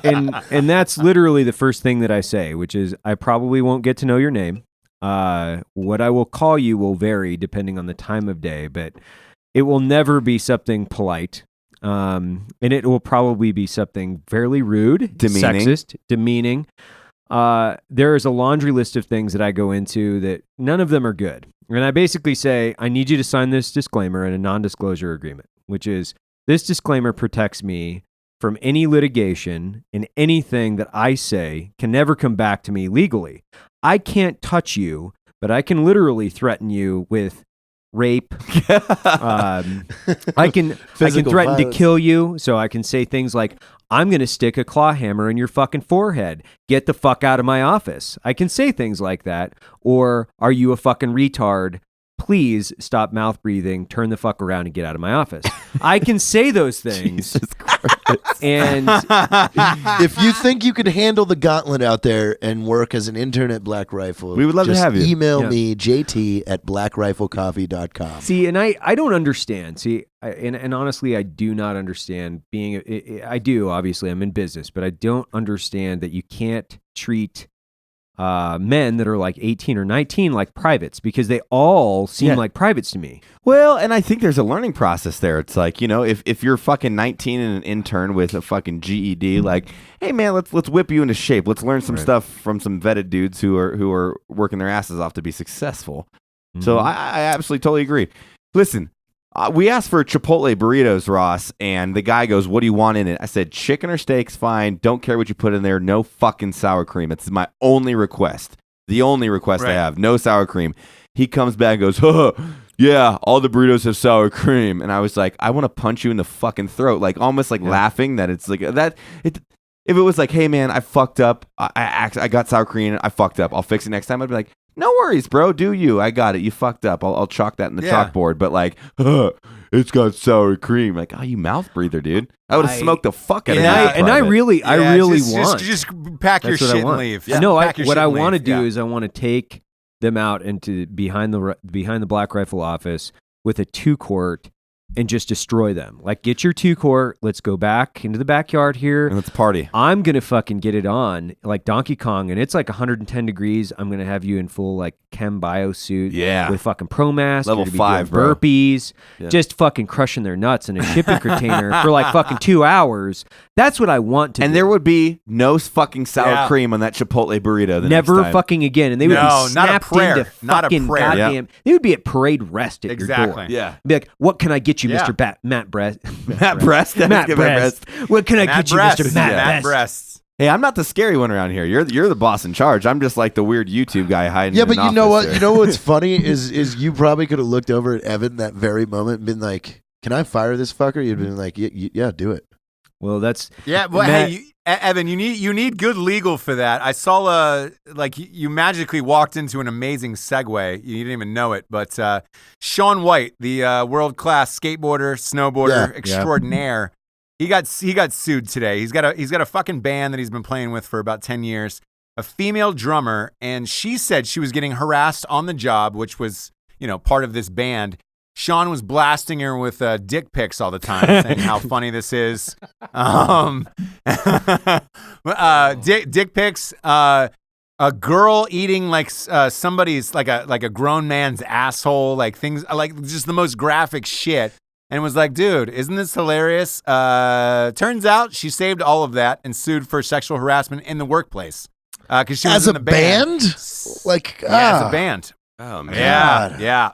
S5: And that's literally the first thing that I say, which is, I probably won't get to know your name. What I will call you will vary depending on the time of day, but it will never be something polite. And it will probably be something fairly rude,
S2: demeaning.
S5: Sexist, demeaning. There is a laundry list of things that I go into that none of them are good. And I basically say, I need you to sign this disclaimer and a non-disclosure agreement, which is, this disclaimer protects me from any litigation, and anything that I say can never come back to me legally. I can't touch you, but I can literally threaten you with rape. I can threaten
S4: violence.
S5: to kill you. So I can say things like, I'm going to stick a claw hammer in your fucking forehead. Get the fuck out of my office. I can say things like that. Or, are you a fucking retard? Please stop mouth breathing, turn the fuck around and get out of my office. I can say those things. And
S4: if you think you could handle the gauntlet out there and work as an intern at Black Rifle,
S2: we would love to have you.
S4: Email me, jt@blackriflecoffee.com.
S5: See, and I don't understand. See, and honestly, I do not understand being. I do, obviously, I'm in business, but I don't understand that you can't treat men that are like 18 or 19 like privates, because they all seem like privates to me.
S2: Well, and I think there's a learning process there. It's like, if you're fucking 19 and an intern with a fucking GED, like, hey man, let's whip you into shape. Let's learn some stuff from some vetted dudes who are working their asses off to be successful. Mm-hmm. So I absolutely totally agree. Listen, We asked for Chipotle burritos, Ross, and the guy goes, "What do you want in it?" I said, "Chicken or steak's fine. Don't care what you put in there. No fucking sour cream. It's my only request. The only request I have. No sour cream." He comes back and goes, "Huh, yeah, all the burritos have sour cream." And I was like, I want to punch you in the fucking throat, like almost like laughing that it's like that. If it was like, "Hey man, I fucked up. I got sour cream. I fucked up. I'll fix it next time." I'd be like, "No worries, bro. Do you? I got it. You fucked up. I'll chalk that in the chalkboard." But like, it's got sour cream. Like, oh, you mouth breather, dude. I would have smoked the fuck out of you.
S5: And I really want.
S3: Just pack your shit and leave.
S5: Yeah. No, what I want to do is I want to take them out into behind the Black Rifle office with a 2-quart and just destroy them. Like, get your 2-quart. Let's go back into the backyard here.
S2: And let's party.
S5: I'm going to fucking get it on like Donkey Kong. And it's like 110 degrees. I'm going to have you in full like chem bio suit.
S2: Yeah.
S5: With fucking pro mask.
S2: Level 5, bro.
S5: Burpees. Yeah. Just fucking crushing their nuts in a shipping container for like fucking 2 hours. That's what I want to do.
S2: And there would be no fucking sour cream on that Chipotle burrito.
S5: Never fucking again. And they would be snapped into fucking goddamn. They would be at parade rest at your door.
S2: Yeah.
S5: Be like, "What can I get you, Mr. Matt Breast?"
S2: Matt Breast?
S5: Matt Breast. What can I get you, Mr. Matt
S3: Breast?
S2: Hey, I'm not the scary one around here. You're the boss in charge. I'm just like the weird YouTube guy hiding.
S4: Yeah,
S2: in
S4: but
S2: an
S4: you know what?
S2: office
S4: You know what's funny is you probably could have looked over at Evan that very moment and been like, "Can I fire this fucker?" You'd been like, "Yeah, do it."
S5: Well, that's
S3: Well,
S5: Matt,
S3: hey, Evan, you need good legal for that. I saw you magically walked into an amazing segue. You didn't even know it, but Shaun White, the world-class skateboarder, snowboarder extraordinaire, he got sued today. He's got a fucking band that he's been playing with for about 10 years. A female drummer, and she said she was getting harassed on the job, which was part of this band. Shaun was blasting her with dick pics all the time, saying how funny this is. Dick pics. A girl eating like somebody's like a grown man's asshole, like things like just the most graphic shit. And was like, "Dude, isn't this hilarious?" Turns out she saved all of that and sued for sexual harassment in the workplace because she was in the band.
S4: As
S3: a band.
S2: Oh man.
S3: Yeah.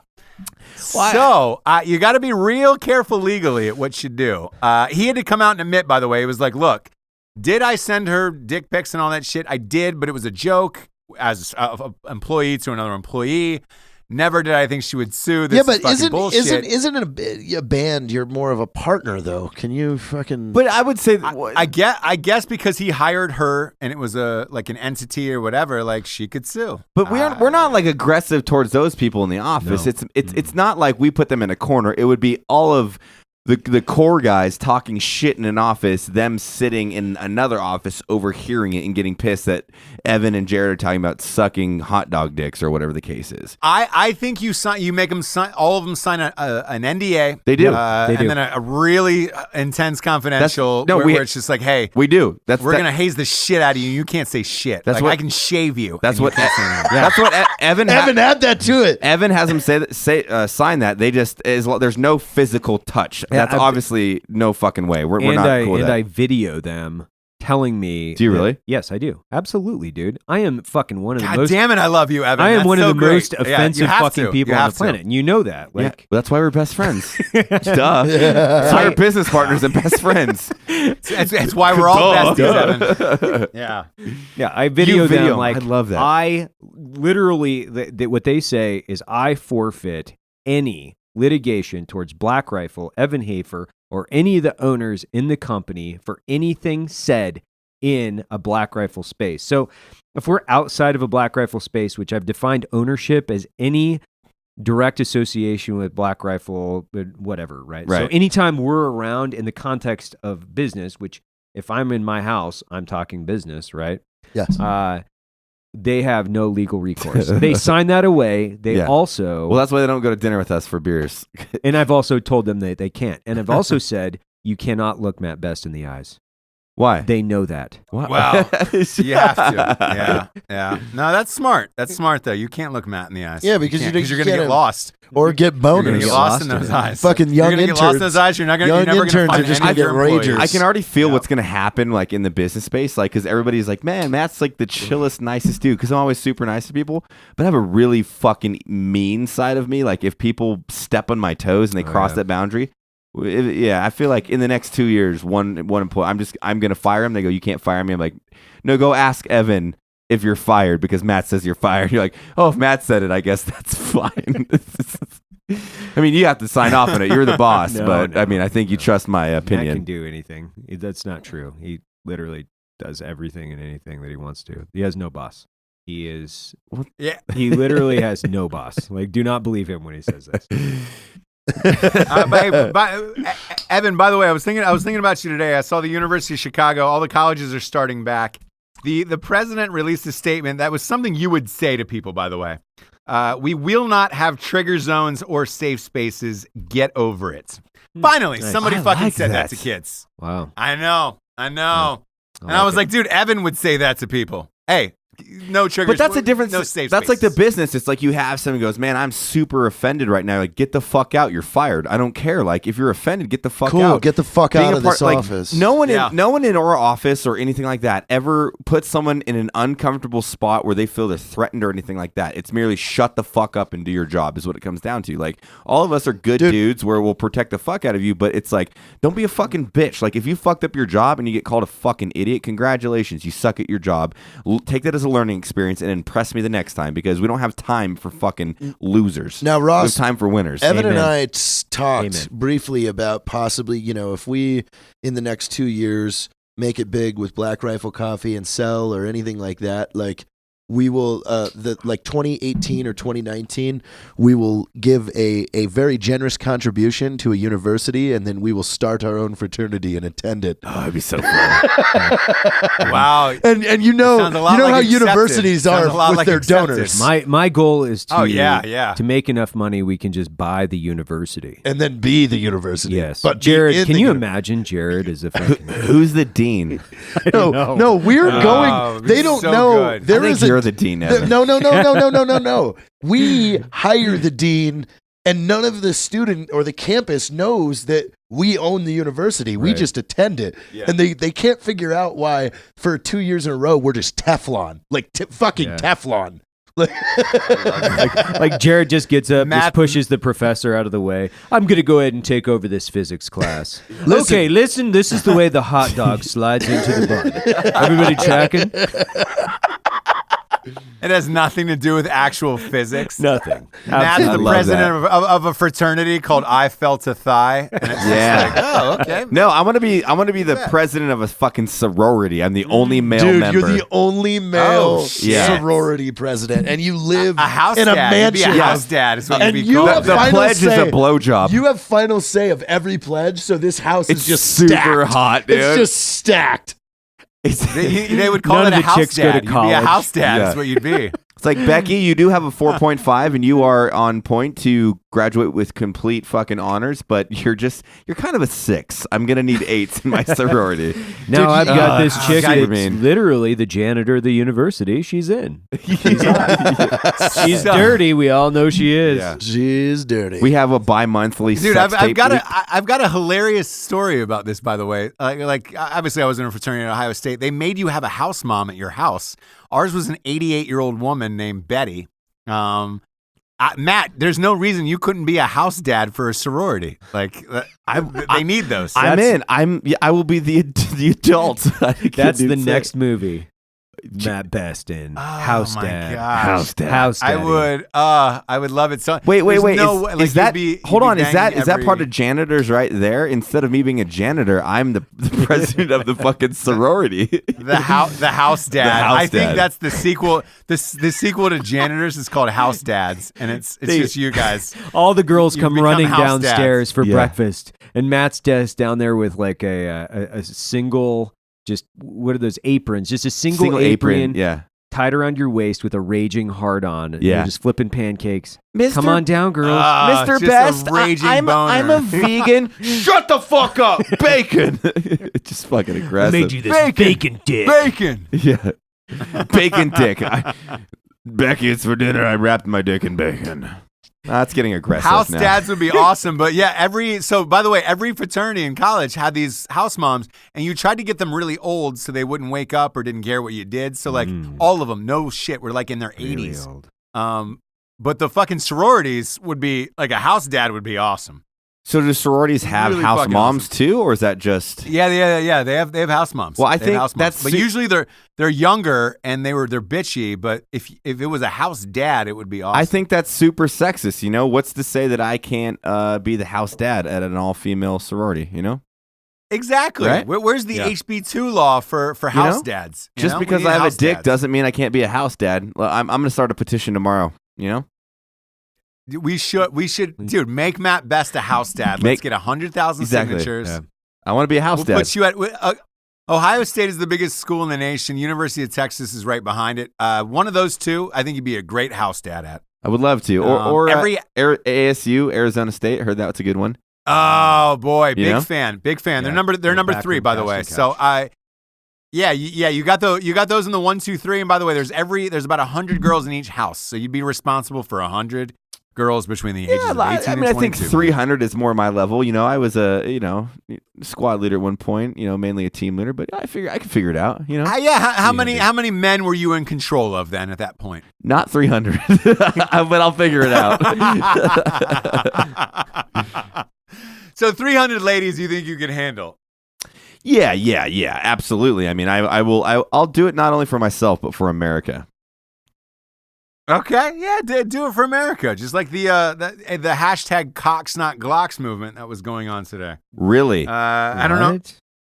S3: So you got to be real careful legally at what you do. He had to come out and admit, by the way, he was like, "Look, did I send her dick pics and all that shit? I did, but it was a joke as an employee to another employee. Never did I think she would sue." This is fucking bullshit.
S4: Isn't a band? You're more of a partner, though. Can you fucking?
S2: But I would say,
S3: I guess because he hired her and it was an entity or whatever, like she could sue.
S2: But we're not like aggressive towards those people in the office.
S5: No.
S2: It's not like we put them in a corner. It would be all of the core guys talking shit in an office, them sitting in another office overhearing it and getting pissed that Evan and Jared are talking about sucking hot dog dicks or whatever the case is.
S3: I think you make them sign, all of them sign an NDA.
S2: They do.
S3: And then a really intense confidential where it's just like, "Hey,
S2: we do.
S3: We're gonna haze the shit out of you. You can't say shit.
S2: That's
S3: I can shave you."
S2: That's what. That's what Evan.
S4: Evan, add that to it.
S2: Evan has them sign that. They just there's no physical touch. That's obviously no fucking way. We're not cool with that.
S5: I video them telling me.
S2: Do you really?
S5: Yes, I do. Absolutely, dude. I am fucking one of the
S3: God
S5: most.
S3: damn it, I love you, Evan.
S5: I am
S3: That's
S5: one of
S3: so
S5: the
S3: great.
S5: most offensive fucking people on the planet, and you know that. Like,
S2: that's why we're best friends. Duh. That's why we're business partners and best friends.
S3: It's why we're all besties, Evan.
S5: Yeah. I video them. Like,
S2: I love that.
S5: I literally, what they say is, I forfeit any litigation towards Black Rifle, Evan Hafer, or any of the owners in the company for anything said in a Black Rifle space. So if we're outside of a Black Rifle space, which I've defined ownership as any direct association with Black Rifle, whatever, right? So anytime we're around in the context of business, which if I'm in my house, I'm talking business, right?
S4: Yes.
S5: They have no legal recourse. They sign that away. They also...
S2: Well, that's why they don't go to dinner with us for beers.
S5: And I've also told them that they can't. And I've also said, you cannot look Matt Best in the eyes.
S2: Why?
S5: They know that.
S2: Wow.
S3: Wow. You have to. Yeah. No, that's smart. That's smart, though. You can't look Matt in the eyes.
S4: Yeah, because
S3: you're
S4: you
S3: going to
S4: can't
S3: get lost.
S4: Or get
S3: You're going to
S4: boners.
S3: get lost in those eyes.
S4: Fucking young
S3: You're going to get lost in those
S4: interns.
S3: eyes. You're never
S4: Young
S3: going to
S4: interns
S3: find
S4: are just
S3: any
S4: gonna
S3: of your
S4: get ragers.
S3: employers.
S2: I can already feel what's going to happen, like in the business space, like because everybody's like, man, Matt's like the chillest, nicest dude. Because I'm always super nice to people, but I have a really fucking mean side of me. Like if people step on my toes and they cross that boundary, I feel like in the next 2 years, one employee, I'm gonna fire him. They go, you can't fire me. I'm like, no, go ask Evan if you're fired because Matt says you're fired. You're like, oh, if Matt said it, I guess that's fine. I mean, you have to sign off on it. You're the boss, but I mean, I think you trust my opinion.
S5: Matt can do anything. That's not true. He literally does everything and anything that he wants to. He has no boss. He is.
S3: Yeah.
S5: He literally has no boss. Like, do not believe him when he says this.
S3: Evan, by the way, I was thinking about you today. I saw the University of Chicago. All the colleges are starting back. The president released a statement that was something you would say to people. By the way, we will not have trigger zones or safe spaces. Get over it. Finally, somebody fucking said that to kids.
S5: Wow.
S3: I know.
S5: Yeah.
S3: And I was like, dude, Evan would say that to people. Hey. No triggers.
S2: But that's a difference.
S3: No safe
S2: That's like the
S3: spaces.
S2: business. It's like you have someone who goes, man, I'm super offended right now. Like, get the fuck out. You're fired. I don't care. Like, if you're offended, get the fuck
S4: Cool,
S2: out.
S4: get the fuck
S2: Being
S4: out
S2: a
S4: of this
S2: like,
S4: office.
S2: No one in our office or anything like that ever puts someone in an uncomfortable spot where they feel they're threatened or anything like that. It's merely shut the fuck up and do your job is what it comes down to. Like, all of us are good dudes where we'll protect the fuck out of you, but it's like, don't be a fucking bitch. Like, if you fucked up your job and you get called a fucking idiot, congratulations. You suck at your job. Take that as a learning experience and impress me the next time because we don't have time for fucking losers.
S4: Now, Ross,
S2: we have time for winners.
S4: Evan
S2: Amen.
S4: and I talked briefly about possibly, if we in the next 2 years make it big with Black Rifle Coffee and sell or anything like that, like we will, 2018 or 2019, we will give a very generous contribution to a university, and then we will start our own fraternity and attend it.
S2: Oh, it'd be so fun.
S3: Wow.
S4: And you know
S3: Sounds a lot
S4: how
S3: like accepted.
S4: universities
S3: Sounds a
S4: are
S3: lot
S4: with
S3: like
S4: their
S3: accepted.
S4: donors.
S5: My goal is to
S3: to
S5: make enough money we can just buy the university.
S4: And then be the university.
S5: Yes.
S4: But
S5: Jared, can you imagine Jared as a fucking
S2: Who's the dean?
S4: No, we're going. They don't
S3: so
S4: know.
S3: good.
S4: There
S2: I think
S4: is a
S2: you're the dean, Evan.
S4: No. We hire the dean, and none of the student or the campus knows that we own the university. We just attend it. Yeah. And they can't figure out why for 2 years in a row we're just Teflon. Like fucking Teflon.
S5: like Jared just gets up, just pushes the professor out of the way. I'm going to go ahead and take over this physics class. Okay, listen, this is the way the hot dog slides into the bun. Everybody tracking?
S3: It has nothing to do with actual physics.
S5: Nothing.
S3: Matt's the
S2: love
S3: president of a fraternity called I Felt a Thigh. And it's just like, oh, okay.
S2: No, I want to be the president of a fucking sorority. I'm the only male member.
S4: You're the only male sorority president, and you live
S3: a house
S4: in
S3: dad.
S4: a mansion.
S3: You'd be a house dad is what
S4: And
S3: you'd be
S4: you
S3: called.
S4: have
S2: The
S4: final
S2: pledge is
S4: say.
S2: a blowjob.
S4: You have final say of every pledge, so this house
S2: It's
S4: is just
S2: super
S4: stacked.
S2: hot, dude.
S4: It's just stacked.
S3: They would call
S5: None
S3: it a
S5: of the
S3: house
S5: chicks go to
S3: dad. You'd be a
S5: college.
S3: house dad
S2: Yeah.
S3: is what you'd be.
S2: It's like, Becky, you do have a 4.5 and you are on point to graduate with complete fucking honors, but you're kind of a 6. I'm going to need 8s in my sorority.
S5: Now I've got this chick
S2: God,
S5: that's
S2: mean.
S5: literally the janitor of the university. She's in. She's dirty. We all know she is.
S2: Yeah.
S4: She's dirty.
S2: We have a bi-monthly
S3: Dude,
S2: sex
S3: I've
S2: tape
S3: got
S2: week.
S3: I've got a hilarious story about this, by the way. Like obviously I was in a fraternity at Ohio State. They made you have a house mom at your house. Ours was an 88-year-old woman named Betty. Matt, there's no reason you couldn't be a house dad for a sorority. Like they need those.
S2: I'm in. I will be the adult.
S5: That's the next movie. Matt Best in House
S3: my
S5: Dad.
S3: gosh.
S5: House Dad. House Daddy.
S3: I would love it so.
S2: Wait.
S3: No,
S2: Is that? Hold on. Is that
S3: every...
S2: part of janitors right there? Instead of me being a janitor, I'm the president of the fucking sorority.
S3: The house dad.
S2: House
S3: I think
S2: dad.
S3: that's the sequel. The sequel to Janitors is called House Dads, and it's just you guys.
S5: All the girls
S3: You
S5: come
S3: become
S5: running
S3: house
S5: downstairs
S3: dads.
S5: for
S2: Yeah.
S5: breakfast, and Matt's desk down there with like a single, just what are those aprons? Just a single apron.
S2: Yeah.
S5: tied around your waist with a raging hard on.
S2: Yeah.
S5: You're just flipping pancakes.
S2: Mr.
S5: Come on down, girls.
S2: Mr.
S3: just a
S2: Best,
S3: raging
S2: I'm
S3: boner.
S2: a vegan. Shut the fuck up, bacon. It's just fucking aggressive.
S5: this bacon dick.
S3: Bacon.
S2: Yeah, bacon dick. Becky, it's for dinner. I wrapped my dick in bacon. That's getting aggressive.
S3: House
S2: now.
S3: dads would be awesome, but yeah, so by the way, every fraternity in college had these house moms, and you tried to get them really old so they wouldn't wake up or didn't care what you did. So like all of them, no shit, were like in their 80s.
S5: Old.
S3: But the fucking sororities would be like a house dad would be awesome.
S2: So do sororities have
S3: Really
S2: house
S3: fucking
S2: moms
S3: awesome.
S2: too, or is that just?
S3: Yeah. They have house moms.
S2: Well, I
S3: They have
S2: think
S3: house moms.
S2: that's
S3: but usually they're younger and they're bitchy. But if it was a house dad, it would be awesome.
S2: I think that's super sexist. You know, what's to say that I can't be the house dad at an all-female sorority? You know,
S3: exactly.
S2: Right?
S3: Where's the HB2 law for house dads? You
S2: just
S3: know?
S2: because
S3: We need
S2: I have a
S3: house
S2: dick
S3: dads.
S2: doesn't mean I can't be a house dad. Well, I'm going to start a petition tomorrow. You know.
S3: We should, dude, make Matt Best a house dad. Let's get 100,000
S2: Exactly.
S3: signatures.
S2: Yeah. I want to be a house
S3: We'll
S2: dad.
S3: put you at Ohio State is the biggest school in the nation. University of Texas is right behind it. One of those two, I think you'd be a great house dad at.
S2: I would love to. Or
S3: every
S2: ASU, Arizona State. Heard that's a good one.
S3: Oh boy, big
S2: know?
S3: fan. They're
S5: Yeah.
S3: number
S5: Back
S3: 3,
S5: room
S3: by the
S5: couch
S3: way.
S5: to couch.
S3: So you got those in the 1, 2, 3. And by the way, there's about 100 girls in each house, so you'd be responsible for 100 girls between the ages of 18
S2: I
S3: and
S2: mean,
S3: 22.
S2: I think 300 is more my level. You know, I was a squad leader at one point. You know, mainly a team leader, but I can figure it out. You know,
S3: How many men were you in control of then at that point?
S2: not 300, but I'll figure it out.
S3: So 300 ladies you think you can handle?
S2: Yeah, absolutely. I mean, I'll do it not only for myself but for America.
S3: Okay, yeah, do it for America. Just like the hashtag Cocks Not Glocks movement that was going on today.
S2: Really?
S3: I don't know.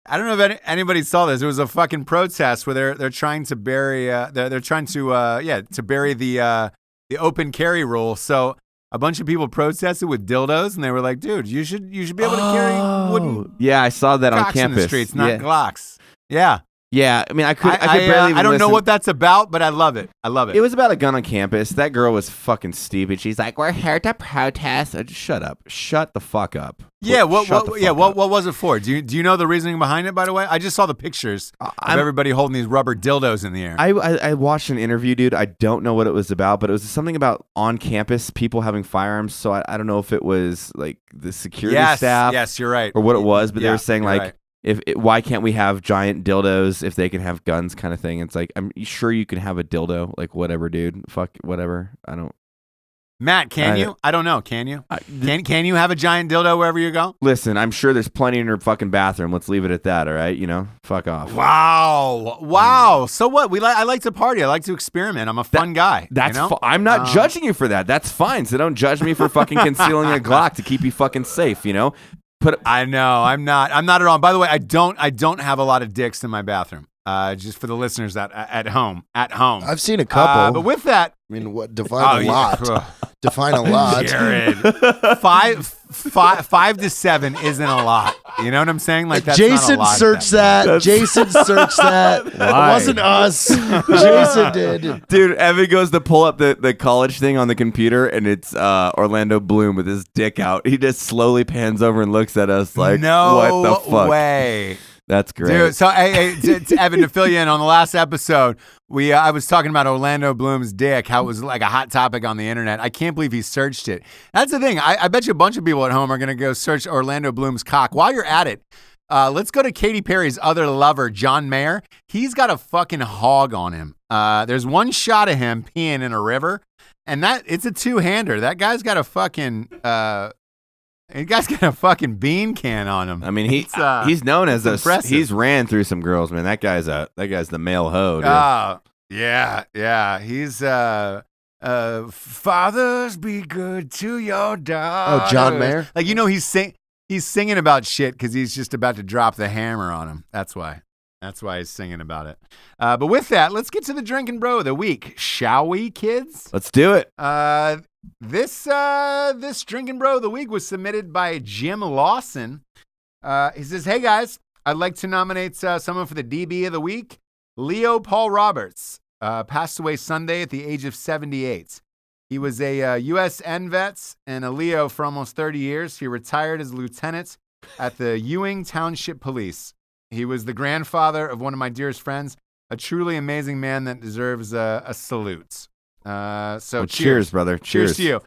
S3: I don't know if anybody saw this. It was a fucking protest where they're trying to bury to bury the open carry rule. So a bunch of people protested with dildos, and they were like, "Dude, you should be able to carry wooden
S2: Yeah, I saw that on
S3: cocks
S2: campus.
S3: in the streets, not
S2: yeah.
S3: Glocks." Yeah.
S2: Yeah, I mean, I could barely even
S3: I don't know
S2: listen.
S3: what that's about, but I love it.
S2: It was about a gun on campus. That girl was fucking stupid. She's like, "We're here to protest." Just shut up. Shut the fuck up.
S3: Yeah, what
S2: up.
S3: was it for? Do you know the reasoning behind it, by the way? I just saw the pictures of everybody holding these rubber dildos in the air.
S2: I watched an interview, dude. I don't know what it was about, but it was something about on campus people having firearms. So I don't know if it was like the security staff.
S3: Yes, you're right.
S2: Or what it was, but they
S3: Yeah,
S2: were saying
S3: you're
S2: like,
S3: right.
S2: why can't we have giant dildos if they can have guns, kind of thing. It's like, I'm sure you can have a dildo, like whatever, dude. Fuck whatever. I don't.
S3: Matt, can you? I don't know. Can you? Can you have a giant dildo wherever you go?
S2: Listen, I'm sure there's plenty in your fucking bathroom. Let's leave it at that. All right, fuck off.
S3: Wow. So what? I like to party. I like to experiment. I'm a fun guy.
S2: That's
S3: you know?
S2: I'm not judging you for that. That's fine. So don't judge me for fucking concealing a Glock to keep you fucking safe.
S3: I know. I'm not at all. By the way, I don't have a lot of dicks in my bathroom. Just for the listeners at home.
S4: I've seen a couple.
S3: But with that,
S4: I mean, what define a lot? Define a lot.
S3: Jared, 5 to 7 isn't a lot. You know what I'm saying? Like that's
S4: Jason
S3: not a lot.
S4: searched that. Jason searched that. It wasn't us. Jason did.
S2: Dude, Evan goes to pull up the college thing on the computer, and it's Orlando Bloom with his dick out. He just slowly pans over and looks at us like,
S3: no
S2: what the fuck?
S3: way.
S2: That's great.
S3: Dude, so to Evan, to fill you in on the last episode, I was talking about Orlando Bloom's dick, how it was like a hot topic on the internet. I can't believe he searched it. That's the thing. I bet you a bunch of people at home are going to go search Orlando Bloom's cock. While you're at it, let's go to Katy Perry's other lover, John Mayer. He's got a fucking hog on him. There's one shot of him peeing in a river, and it's a two-hander. That guy's got a fucking... He guy's got a fucking bean can on him.
S2: I mean, he's known as
S3: impressive.
S2: He's ran through some girls, man. That guy's the male hoe. Dude.
S3: Oh, yeah. He's fathers be good to your daughters.
S4: Oh, John Mayer?
S3: Like he's singing about shit because he's just about to drop the hammer on him. That's why he's singing about it. But with that, let's get to the Drinkin' Bro of the week, shall we, kids?
S2: Let's do it.
S3: This Drinkin' Bro of the week was submitted by Jim Lawson. He says, "Hey guys, I'd like to nominate someone for the DB of the week, Leo Paul Roberts. passed away Sunday at the age of 78. He was a USN vet and a Leo for almost 30 years. He retired as a lieutenant at the Ewing Township Police. He was the grandfather of one of my dearest friends, a truly amazing man that deserves a salute. So
S2: cheers, brother.
S3: Cheers to you.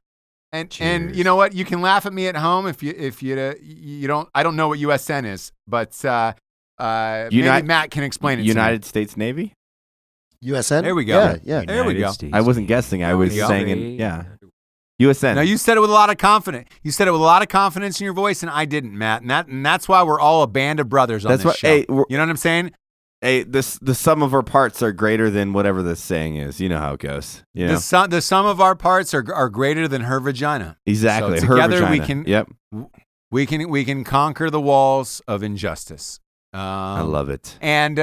S3: And you know what? You can laugh at me at home if you don't. I don't know what USN is, but maybe Matt can explain it.
S2: United States Navy.
S4: USN?
S3: There we go.
S4: Yeah.
S3: There we go.
S2: I wasn't guessing. I was saying it. Yeah. USN.
S3: No, you said it with a lot of confidence. You said it with a lot of confidence in your voice, and I didn't, Matt. And that's why we're all a band of brothers on this show.
S2: Hey,
S3: you know what I'm saying?
S2: Hey, the sum of our parts are greater than whatever this saying is. You know how it goes. You know?
S3: The sum of our parts are greater than her vagina.
S2: Exactly.
S3: So
S2: her
S3: together
S2: vagina.
S3: we can conquer the walls of injustice.
S2: I love it.
S3: And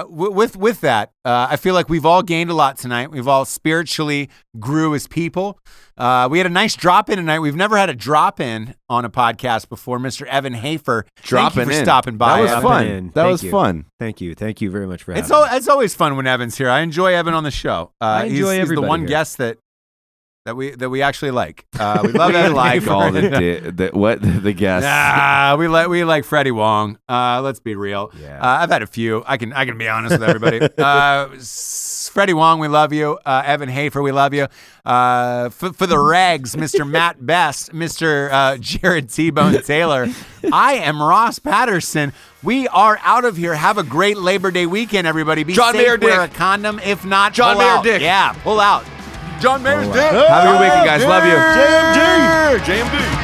S3: with that, I feel like we've all gained a lot tonight. We've all spiritually grew as people. We had a nice drop-in tonight. We've never had a drop-in on a podcast before. Mr. Evan Hafer, thank you for stopping by.
S2: That was fun. That was fun.
S5: Thank you. Thank you very much for having me.
S3: It's always fun when Evan's here. I enjoy Evan on the show.
S5: I enjoy
S3: he's the one
S5: here.
S3: guest that we actually like. We love
S2: we
S3: Evan
S2: like
S3: Hafer.
S2: all the guests.
S3: Nah, we like Freddie Wong. Let's be real.
S5: Yeah.
S3: I've had a few. I can be honest with everybody. Freddie Wong, we love you. Evan Hafer, we love you. For the regs, Mr. Matt Best, Mr. Jared T-Bone Taylor. I am Ross Patterson. We are out of here. Have a great Labor Day weekend, everybody. Be
S2: John
S3: safe.
S2: Mayer
S3: Wear
S2: Dick.
S3: a condom. If not,
S2: John
S3: pull
S2: Mayer
S3: out.
S2: Dick.
S3: Yeah, pull out. John Mayer's Dick.
S2: Have a good weekend, guys. Love you.
S3: JMD.
S2: JMD.